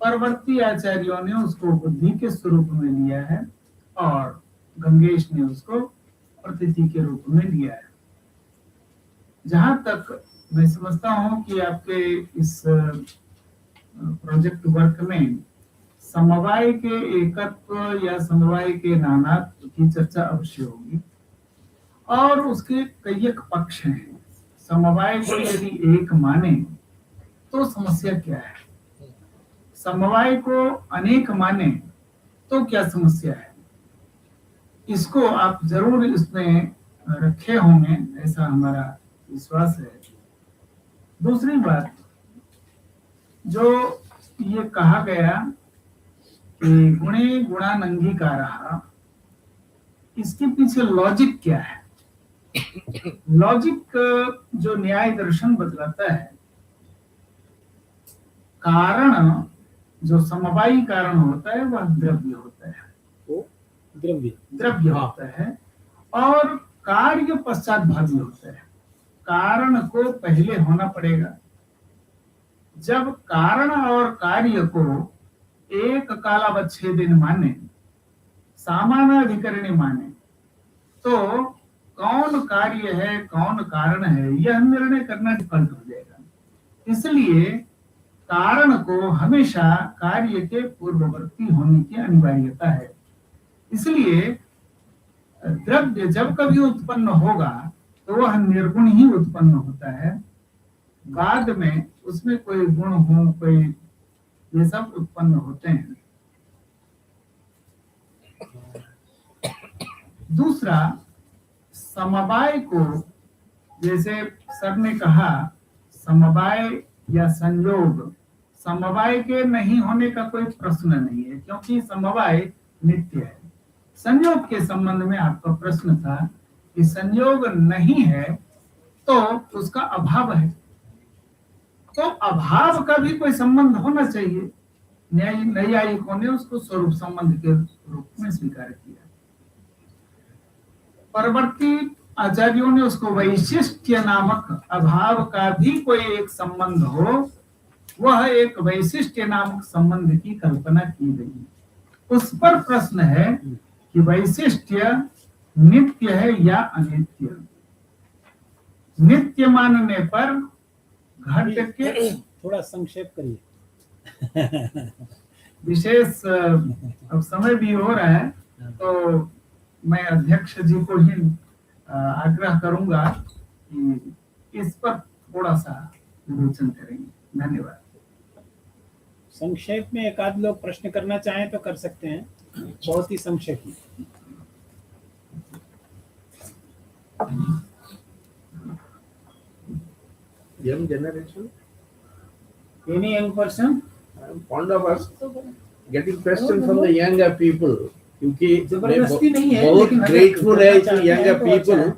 परवर्ती आचार्यों ने उसको बुद्धि के स्वरूप में लिया है और गंगेश ने उसको प्रतीति के रूप में लिया है। जहां तक मैं समझता हूं कि आपके इस प्रोजेक्ट वर्क में समवाय के एकत्व या समवाय के नानात्व की चर्चा अवश्य होगी, और उसके कई एक पक्ष हैं। समवाय को यदि एक माने तो समस्या क्या है, समवाय को अनेक माने तो क्या समस्या है, इसको आप जरूर इसमें रखे होंगे, ऐसा हमारा विश्वास है। दूसरी बात, जो ये कहा गया कि गुणे गुणानंगीकारः, इसके पीछे लॉजिक क्या है? लॉजिक जो न्याय दर्शन बतलाता है, कारण जो समवायी कारण होता है वह द्रव्य होता है, द्रव्य होता है, और कार्य पश्चात भावी होता है। कारण को पहले होना पड़ेगा। जब कारण और कार्य को एक कालावच्छेदिन माने, सामानाधिकरणी माने, तो कौन कार्य है कौन कारण है यह निर्णय करना डिफिकल्ट हो जाएगा। इसलिए कारण को हमेशा कार्य के पूर्ववर्ती होने की अनिवार्यता है। इसलिए द्रव्य जब कभी उत्पन्न होगा तो वह निर्गुण ही उत्पन्न होता है, बाद में उसमें कोई गुण हो, कोई, ये सब उत्पन्न होते हैं। दूसरा, समवाय को, जैसे सर ने कहा, समवाय या संयोग, समवाय के नहीं होने का कोई प्रश्न नहीं है, क्योंकि समवाय नित्य है। संयोग के संबंध में आपका प्रश्न था कि संयोग नहीं है तो उसका अभाव है, तो अभाव का भी कोई संबंध होना चाहिए। न्यायिकों ने उसको स्वरूप संबंध के रूप में स्वीकार किया। परवर्ती आचार्यों ने उसको वैशिष्ट्य नामक अभाव का भी कोई एक संबंध हो, वह एक वैशिष्ट्य नामक संबंध की कल्पना की गई। उस पर प्रश्न है कि वैशिष्ट्य नित्य है या अनित्य। नित्य मानने पर घट के थोड़ा संक्षेप करिए। विशेष अब समय भी हो रहा है, तो मैं अध्यक्ष जी को ही आग्रह करूंगा कि इस पर थोड़ा सा विवेचन करेंगे। धन्यवाद। संक्षेप में एक आध लोग प्रश्न करना चाहें तो कर सकते हैं, बहुत ही संक्षेप में। Young generation, Any young person? I am fond of us getting question from the younger people, क्योंकि जबरदस्ती नहीं है, बहुत लेकिन अगर grateful है करना to चाहते हैं younger तो अच्छा people, है।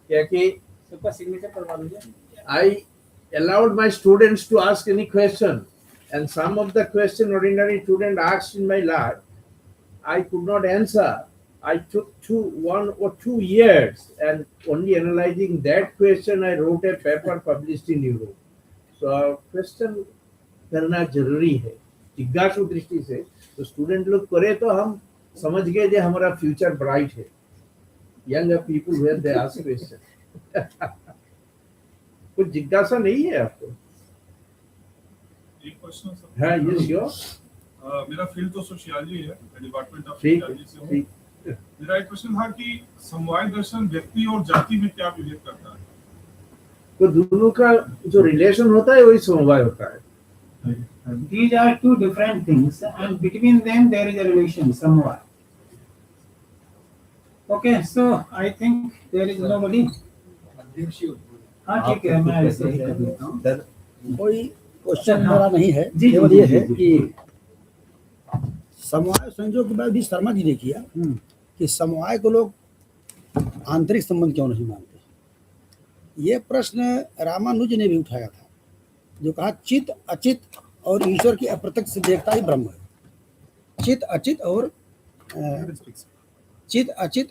क्या कि सबका सिग्नेचर करवा लीजिए। I allowed my students to ask any question, and some of the question ordinary student asked in my lab, I could not answer. I took 1 or 2 years, and only analyzing that question, I wrote a paper published in Europe. So question करना जरूरी है जिज्ञासु दृष्टि से, तो student लोग करे तो हम समझ गए कि हमारा फ्यूचर ब्राइट है। Young people where they ask question. कुछ जिज्ञासा नहीं है आपको? एक क्वेश्चन सर। हाँ, यस योर। मेरा फील्ड तो सोशियोलॉजी है, डिपार्टमेंट ऑफ ठीक सोशियोलॉजी से हूँ। ठीक। मेरा एक क्वेश्चन था कि समवाय दर्शन व्यक्ति और जाति में क्या विभेद करता है? तो दोनों का जो रिलेशन होता है वही समवाय होता है। These are two different things, and between them there is a relation somewhere. Okay, so I think there is nobody. हाँ ठीक है, मैं ऐसे ही कर देता हूँ। कोई क्वेश्चन मेरा नहीं है, जी, केवल जी, ये जी, है जी। कि समवाय संयोग के बाद भी शर्मा जी ने किया कि समवाय को लोग आंतरिक संबंध क्यों नहीं मानते। ये प्रश्न रामानुज ने भी उठाया था, जो कहा चित अचित और ईश्वर की अप्रत्यक्ष सिद्ध एकता ही ब्रह्म है। चित अचित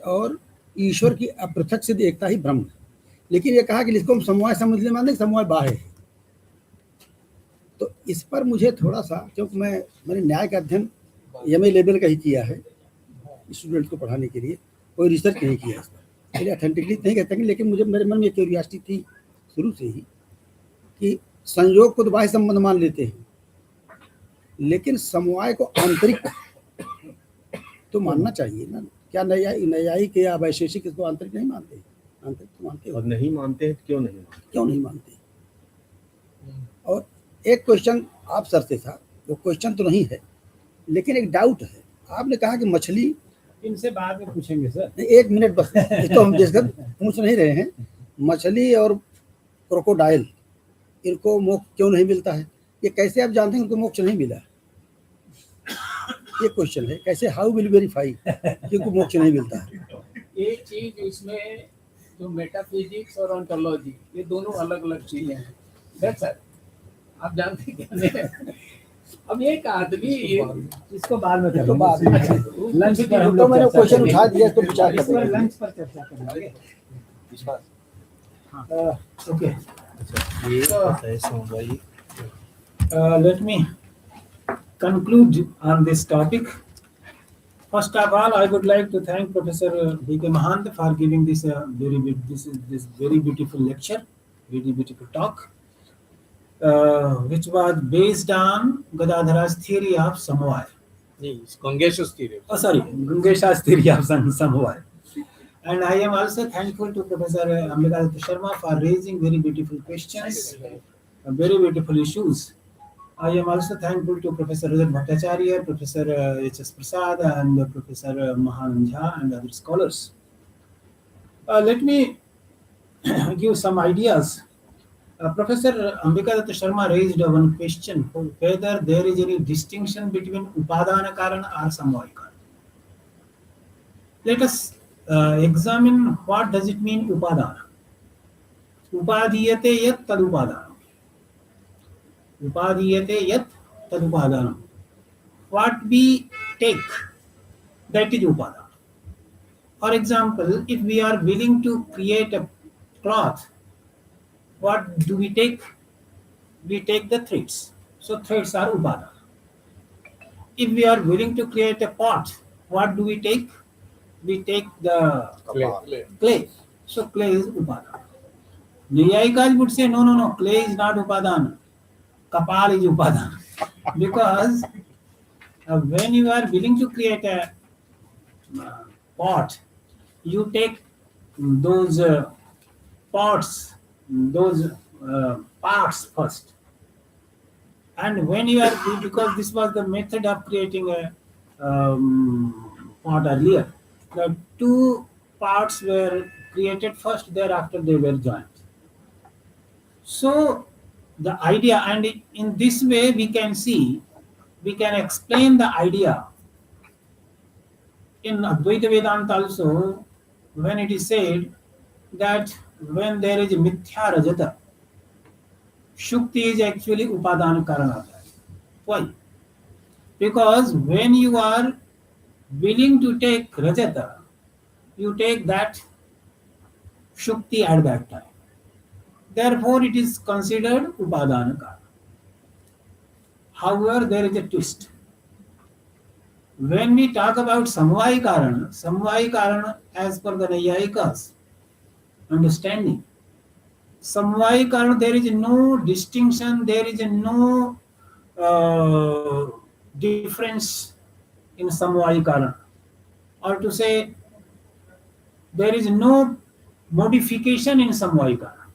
और ईश्वर की अप्रत्यक्ष सिद्ध एकता ही ब्रह्म है। लेकिन ये कहा कि इसको हम समवाय समझ ले मानते, समवाय बाह्य है। तो इस पर मुझे थोड़ा सा, क्योंकि मैंने न्याय का अध्ययन एमए लेवल का ही किया है, स्टूडेंट को पढ़ाने के लिए कोई रिसर्च नहीं किया इस पर, इसलिए अथेंटिकली नहीं कहते, लेकिन मुझे मेरे मन में क्यूरियोसिटी थी शुरू से ही कि संयोग को तो बाह्य संबंध मान लेते हैं, लेकिन समवाय को आंतरिक तो मानना चाहिए ना। क्या न्यायिक या वैशेषिक इसको आंतरिक नहीं मानते? आंतरिक तो मानते और नहीं मानते हैं, क्यों नहीं मानते? और एक क्वेश्चन आप सर से था, वो क्वेश्चन तो नहीं है लेकिन एक डाउट है। आपने कहा कि मछली, इनसे बाद में पूछेंगे सर। एक मिनट बस, इसको हम जिसका पूछ नहीं रहे हैं, मछली और क्रोकोडाइल इनको मोक्ष क्यों नहीं मिलता है? ये कैसे आप जानते हैं उनको मोक्ष नहीं मिला? ये क्वेश्चन है, कैसे, हाउ विल वेरीफाई कि उनको मोक्ष नहीं मिलता है? एक चीज इसमें जो मेटाफिजिक्स और ऑन्टोलॉजी, ये दोनों अलग अलग चीजें हैं। That's it. आप जानते क्या नहीं? अब एक आदमी इसको बाद में तो बाद में लंच पर हम तो लोग मैंने चर्चा क्वेश्चन करेंगे। उठा दिया, इसको विचार इस पर करेंगे। लंच पर चर्चा करेंगे। Okay, let me conclude on this topic. First of all, I would like to thank Professor B.K. Mahant for giving this this very beautiful lecture, very beautiful talk, which was based on Gadadhara's theory of Samavaya. Gangeśa's theory. Oh, sorry, Gangeśa's theory of Samavaya. And I am also thankful to Professor Ambika Sharma for raising very beautiful questions, very beautiful issues. I am also thankful to Professor Rajat Bhattacharya, Professor H.S. Prasad, and Professor Mahan Jha and other scholars. Let me give some ideas. Professor Ambika Sharma raised one question, whether there is any distinction between Upadana Karana or Samvaya Karana. Let us examine what does it mean Upadana. Upadiyate yat tad upadana. Upadiyate yat tad upadana. What we take, that is upadana. For example, if we are willing to create a cloth, what do we take? We take the threads. So threads are upadana. If we are willing to create a pot, what do we take? We take the clay. So clay is upadana. Nyayikas would say, no, clay is not upadana. Kapal is upadana. Because when you are willing to create a pot, you take those pots, those parts first. And when you are, because this was the method of creating a pot earlier, the two parts were created first, thereafter they were joined. So the idea, and in this way we can see, we can explain the idea in Advaita Vedanta also, when it is said that when there is mithya rajata, shukti is actually upadana karana. Why? Because when you are willing to take rajata, you take that shukti at that time. Therefore, it is considered upadana karana. However, there is a twist. When we talk about Samavaya Karana, as per the Naiyayikas understanding, Samavaya Karana, there is no distinction, there is no difference in Samavaya Karana. Or to say, there is no modification in Samavaya Karana.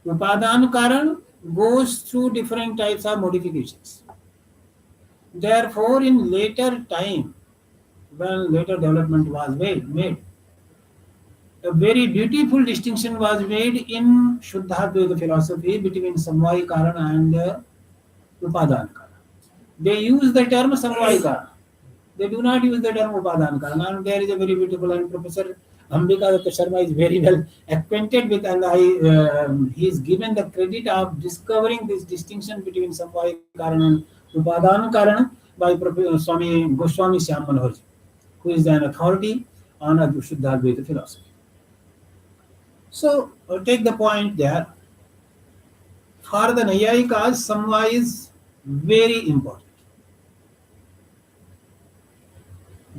Upadana Karana goes through different types of modifications. Therefore, in later time, when later development was made, a very beautiful distinction was made in Shuddhadvaita philosophy between Samavaya Karana and Upadana Karana. They use the term Samavaya Karana. They do not use the term Upadana Karana. And there is a very beautiful, and Professor Ambika Datta Sharma is very well acquainted with, and he is given the credit of discovering this distinction between Samavaya Karana and Upadana Karana by Swami Goswami Syam Manohar, who is an authority on Shuddhadvaita philosophy. So, take the point there. For the Naiyayikas, Samavaya is very important.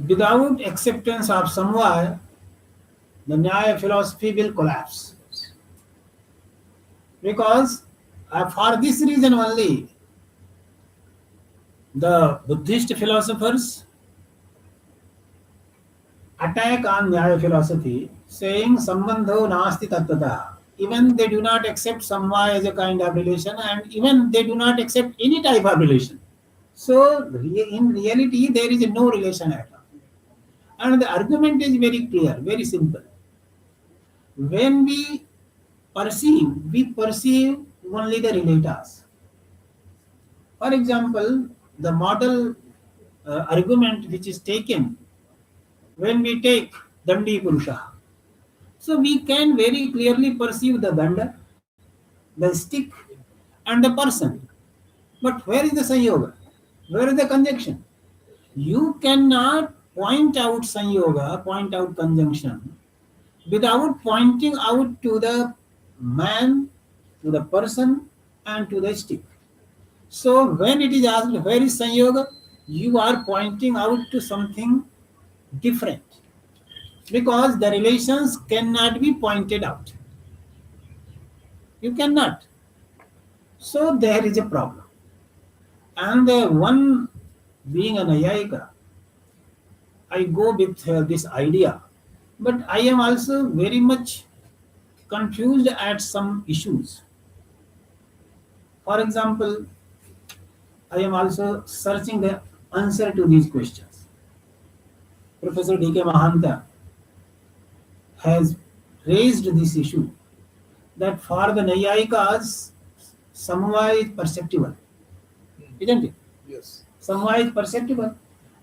Without acceptance of Samavaya, the Nyaya philosophy will collapse. Because for this reason only, the Buddhist philosophers attack on Nyaya philosophy, saying Sambandho nasti tattata. Even they do not accept Samavaya as a kind of relation, and even they do not accept any type of relation. So, in reality, there is no relation at all. And the argument is very clear, very simple. When we perceive only the relators. For example, the model argument which is taken when we take Dandi Purusha. So we can very clearly perceive the danda, the stick, and the person. But where is the Sanyoga? Where is the conjunction? You cannot point out Sanyoga, point out conjunction, without pointing out to the man, to the person, and to the stick. So when it is asked where is Sanyoga, you are pointing out to something different, because the relations cannot be pointed out. You cannot. So there is a problem. And one being an Nayayika, I go with this idea, but I am also very much confused at some issues. For example, I am also searching the answer to these questions. Professor D.K. Mahanta has raised this issue that for the Nayayikas, Samavaya is perceptible, isn't it? Yes. Samavaya is perceptible,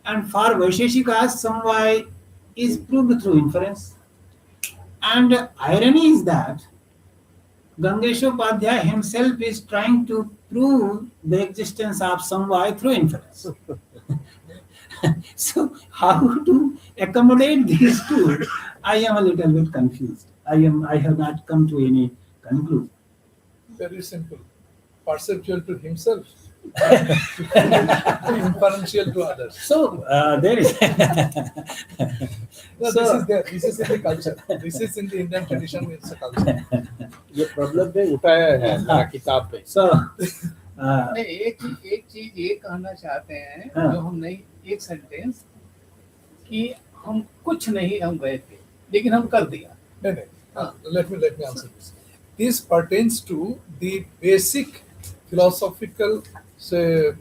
and for Vaisheshikas, Samavaya is proved through inference. And irony is that Gangeśa himself is trying to prove the existence of Samavaya through inference. So, how to accommodate these two, I am a little bit confused. I have not come to any conclusion. Very simple. Perceptual to himself, inferential to others. So there is. No, So- this is there. This is in the culture. This is in the Indian tradition. It's a culture. ये problem पे उठाया है मेरा किताब पे. So नहीं, एक चीज ये कहना चाहते हैं, हाँ। जो हम नहीं, एक सेंटेंस कि हम कुछ नहीं, हम गए थे लेकिन हम कर दिया. No, no. Let me answer this. This pertains to the basic philosophical, say,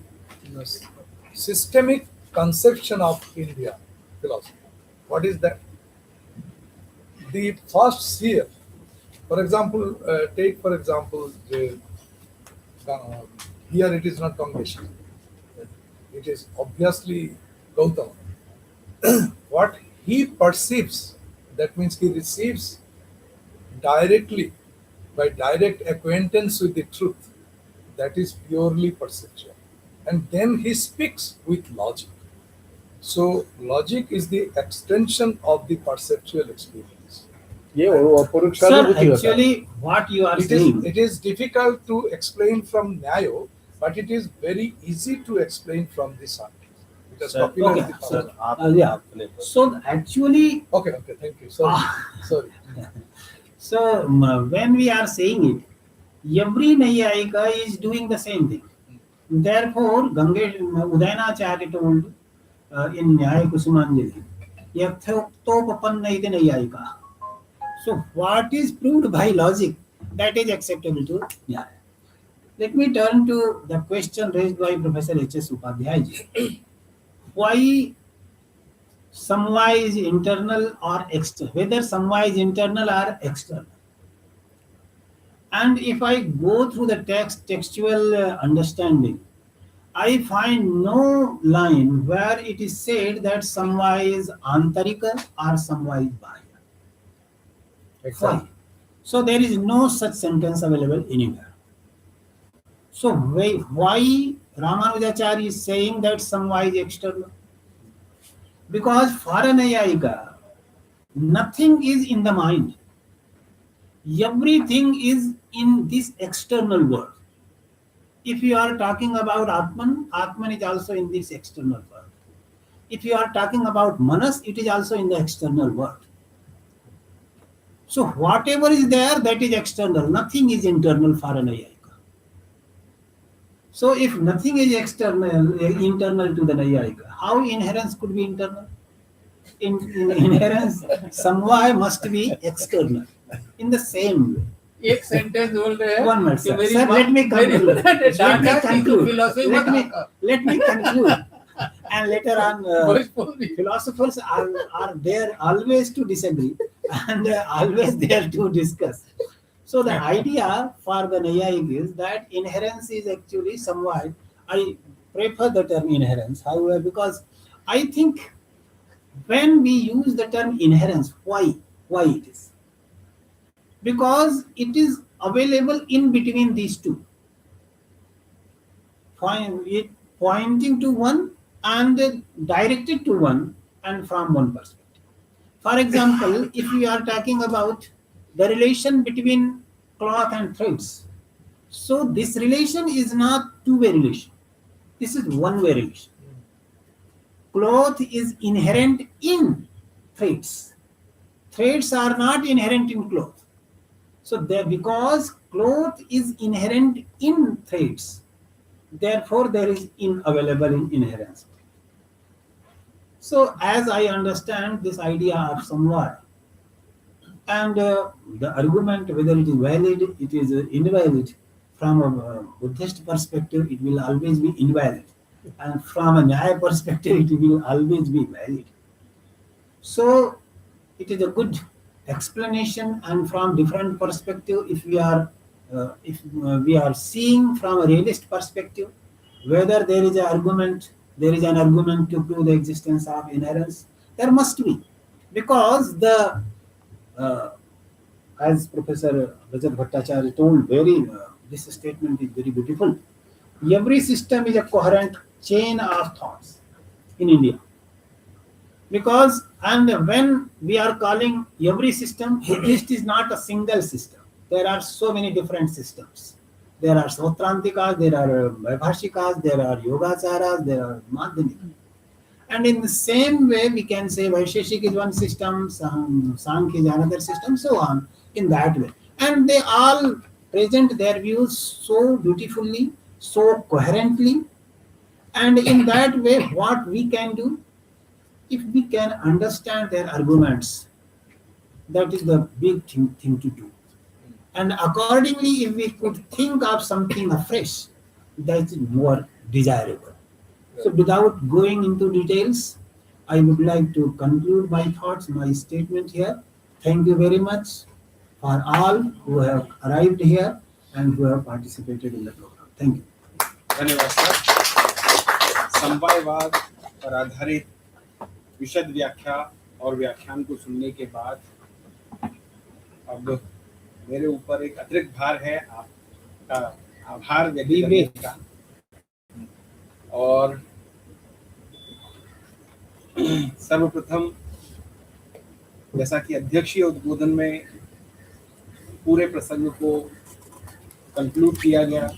systemic conception of India philosophy. What is that? The first sphere, for example, take for example, here it is not Gangeśa. It is obviously Gautama. What he perceives, that means he receives directly, by direct acquaintance with the truth, that is purely perceptual. And then he speaks with logic. So logic is the extension of the perceptual experience. ये अपरोक्ष sir, अनुभूति होता है. actually, what you are It saying. is difficult to explain from Nyayo, but it is very easy to explain from the science. Because Sir, popular okay, is the sir power. आप Yeah. अपने So actually, Okay, thank you. Sorry. Sorry. so when we are saying it, every Nayayika is doing the same thing. Therefore, Udayanacharya told in Nyaya Kusumanjali, Yathotopapannai iti Nayayika. So what is proved by logic, that is acceptable to Nyaya. Let me turn to the question raised by Professor H.S. Upadhyay. Why Samvaya is internal or external? Whether Samvaya is internal or external? And if I go through the textual understanding, I find no line where it is said that Samvaya is antarika or Samvaya is bahya. Why? So there is no such sentence available anywhere. So why Ramanujacharya is saying that Samvaya is external? Because for a Nayayika, nothing is in the mind. Everything is in this external world. If you are talking about Atman, Atman is also in this external world. If you are talking about Manas, it is also in the external world. So whatever is there, that is external. Nothing is internal for a Nayayika. So if nothing is internal to the Nayayika, how inherence could be internal? In inherence, Samvaya must be external. In the same way. एक sentence बोल रहे हैं. One minute, कि sir. मेरी Sir, माँ- let me मेरी conclude. माँ ने Let me डांटा कि तू conclude. philosophy मत आका. Let me conclude. And later on, Bhojpuri. philosophers are there always to disagree and always there to discuss. So the idea for the Nayayik is that inherence is actually somewhat, I prefer the term inherence, however, because I think when we use the term inherence, why it is? Because it is available in between these two. Pointing to one and directed to one and from one perspective. For example, if we are talking about the relation between cloth and threads, so this relation is not two-way relation. This is one-way relation. Cloth is inherent in threads. Threads are not inherent in cloth. So because cloth is inherent in threads, therefore there is available in inherence. So as I understand this idea of Samvaya, and the argument whether it is valid, it is invalid, from a Buddhist perspective, it will always be invalid. And from a Nyaya perspective, it will always be valid. So it is a good explanation, and from different perspective, if we are seeing from a realist perspective, whether there is an argument to prove the existence of inherence, there must be, because the as Professor Rajat Bhattacharya told, this statement is very beautiful. Every system is a coherent chain of thoughts in India, because And when we are calling every system, Buddhist is not a single system. There are so many different systems. There are Sautrantikas, there are Vaibhashikas, there are Yogacharas, there are Madhyamika. And in the same way, we can say Vaisheshik is one system, Sankhya is another system, so on, in that way. And they all present their views so beautifully, so coherently. And in that way, what we can do, if we can understand their arguments, that is the big thing to do. And accordingly, if we could think of something afresh, that is more desirable. So without going into details, I would like to conclude my thoughts, my statement here. Thank you very much for all who have arrived here and who have participated in the program. Thank you. धन्यवाद sir. समवायवाद पर आधारित विशद व्याख्या और व्याख्यान को सुनने के बाद अब मेरे ऊपर एक अतिरिक्त भार है आपका आभार व्यक्त करने का। और सर्वप्रथम जैसा कि अध्यक्षीय उद्बोधन में पूरे प्रसंग को कंक्लूड किया गया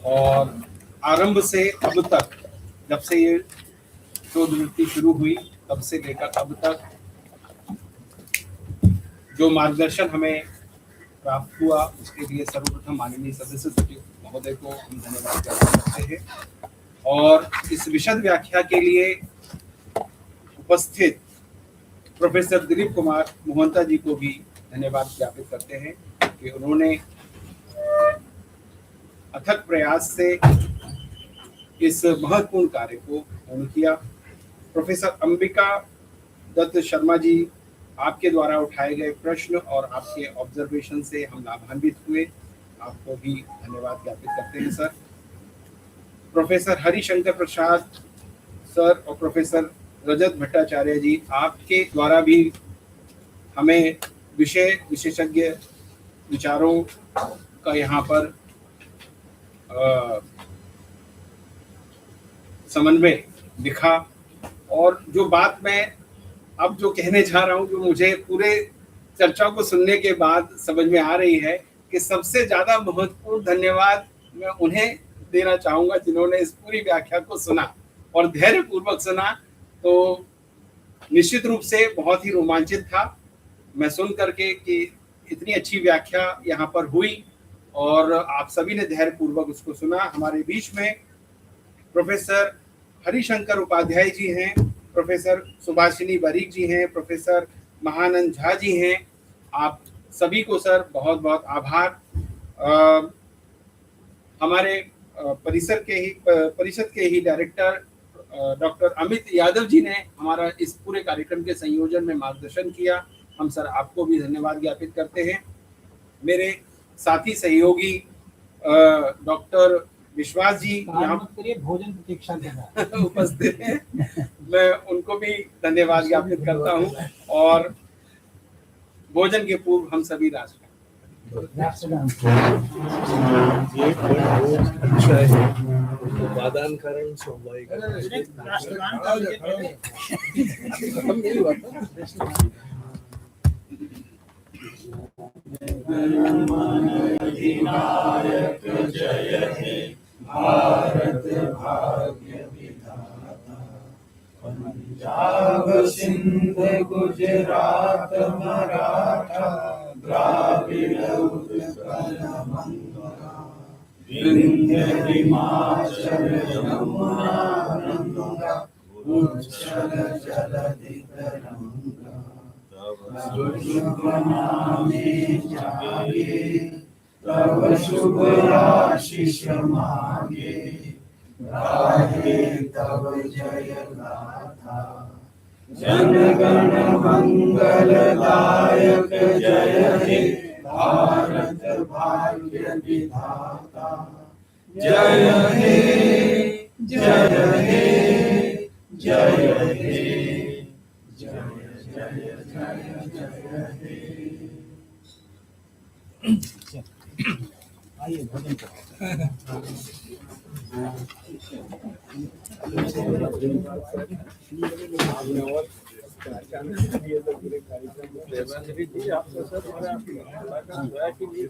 और आरंभ से अब तक, जब से ये शोध वृत्ति शुरू हुई तब से लेकर अब तक जो मार्गदर्शन हमें प्राप्त हुआ, उसके लिए सर्वप्रथम माननीय सदस्य सचिव महोदय को हम धन्यवाद करते हैं और इस विशद व्याख्या के लिए उपस्थित प्रोफेसर दिलीप कुमार मोहंता जी को भी धन्यवाद ज्ञापित करते हैं कि उन्होंने अथक प्रयास से इस महत्वपूर्ण कार्य को पूर्ण किया। प्रोफेसर अंबिका दत्त शर्मा जी, आपके द्वारा उठाए गए प्रश्न और आपके ऑब्जर्वेशन से हम लाभान्वित हुए, आपको भी धन्यवाद ज्ञापित करते हैं सर। प्रोफेसर हरिशंकर प्रसाद सर और प्रोफेसर रजत भट्टाचार्य जी, आपके द्वारा भी हमें विषय विशेषज्ञ विचारों का यहाँ पर समन्वय दिखा और जो बात मैं अब जो कहने जा रहा हूँ, जो मुझे पूरे चर्चा को सुनने के बाद समझ में आ रही है कि सबसे ज्यादा महत्वपूर्ण धन्यवाद मैं उन्हें देना चाहूंगा जिन्होंने इस पूरी व्याख्या को सुना और धैर्य पूर्वक सुना। तो निश्चित रूप से बहुत ही रोमांचित था मैं सुन करके कि इतनी अच्छी व्याख्या यहाँ पर हुई और आप सभी ने धैर्य पूर्वक उसको सुना। हमारे बीच में प्रोफेसर हरिशंकर उपाध्याय जी हैं, प्रोफेसर सुभाषिनी बारीक जी हैं, प्रोफेसर महानंद झा जी हैं। आप सभी को सर बहुत बहुत आभार। हमारे परिषद के ही डायरेक्टर डॉक्टर अमित यादव जी ने हमारा इस पूरे कार्यक्रम के संयोजन में मार्गदर्शन किया। हम सर आपको भी धन्यवाद ज्ञापित करते हैं। मेरे साथी सहयोगी डॉक्टर विश्वास जी यहाँ भोजन प्रतीक्षा उपस्थित हैं, मैं उनको भी धन्यवाद ज्ञापित करता हूँ और भोजन के पूर्व हम सभी राष्ट्र उपादान कारण समवाय अधिनायक जय हे भारत भाग्य विधाता, पंजाब सिंध गुजरात मराठा द्राविड़ उत्कल बंगा, विंध्य हिमाचल यमुना गंगा उच्चल जलधि तरंगा, शुभ नामे जागे तव शुभ आशीष मांगे, गाहे तव जय गाथा, जन गण मंगल दायक जय हे भारत भाग्य विधाता, जय हे जय हे जय हे जय जय जय जय हे। आइए भोजन धन्यवाद। देवांजलि जी आपका सर हमारा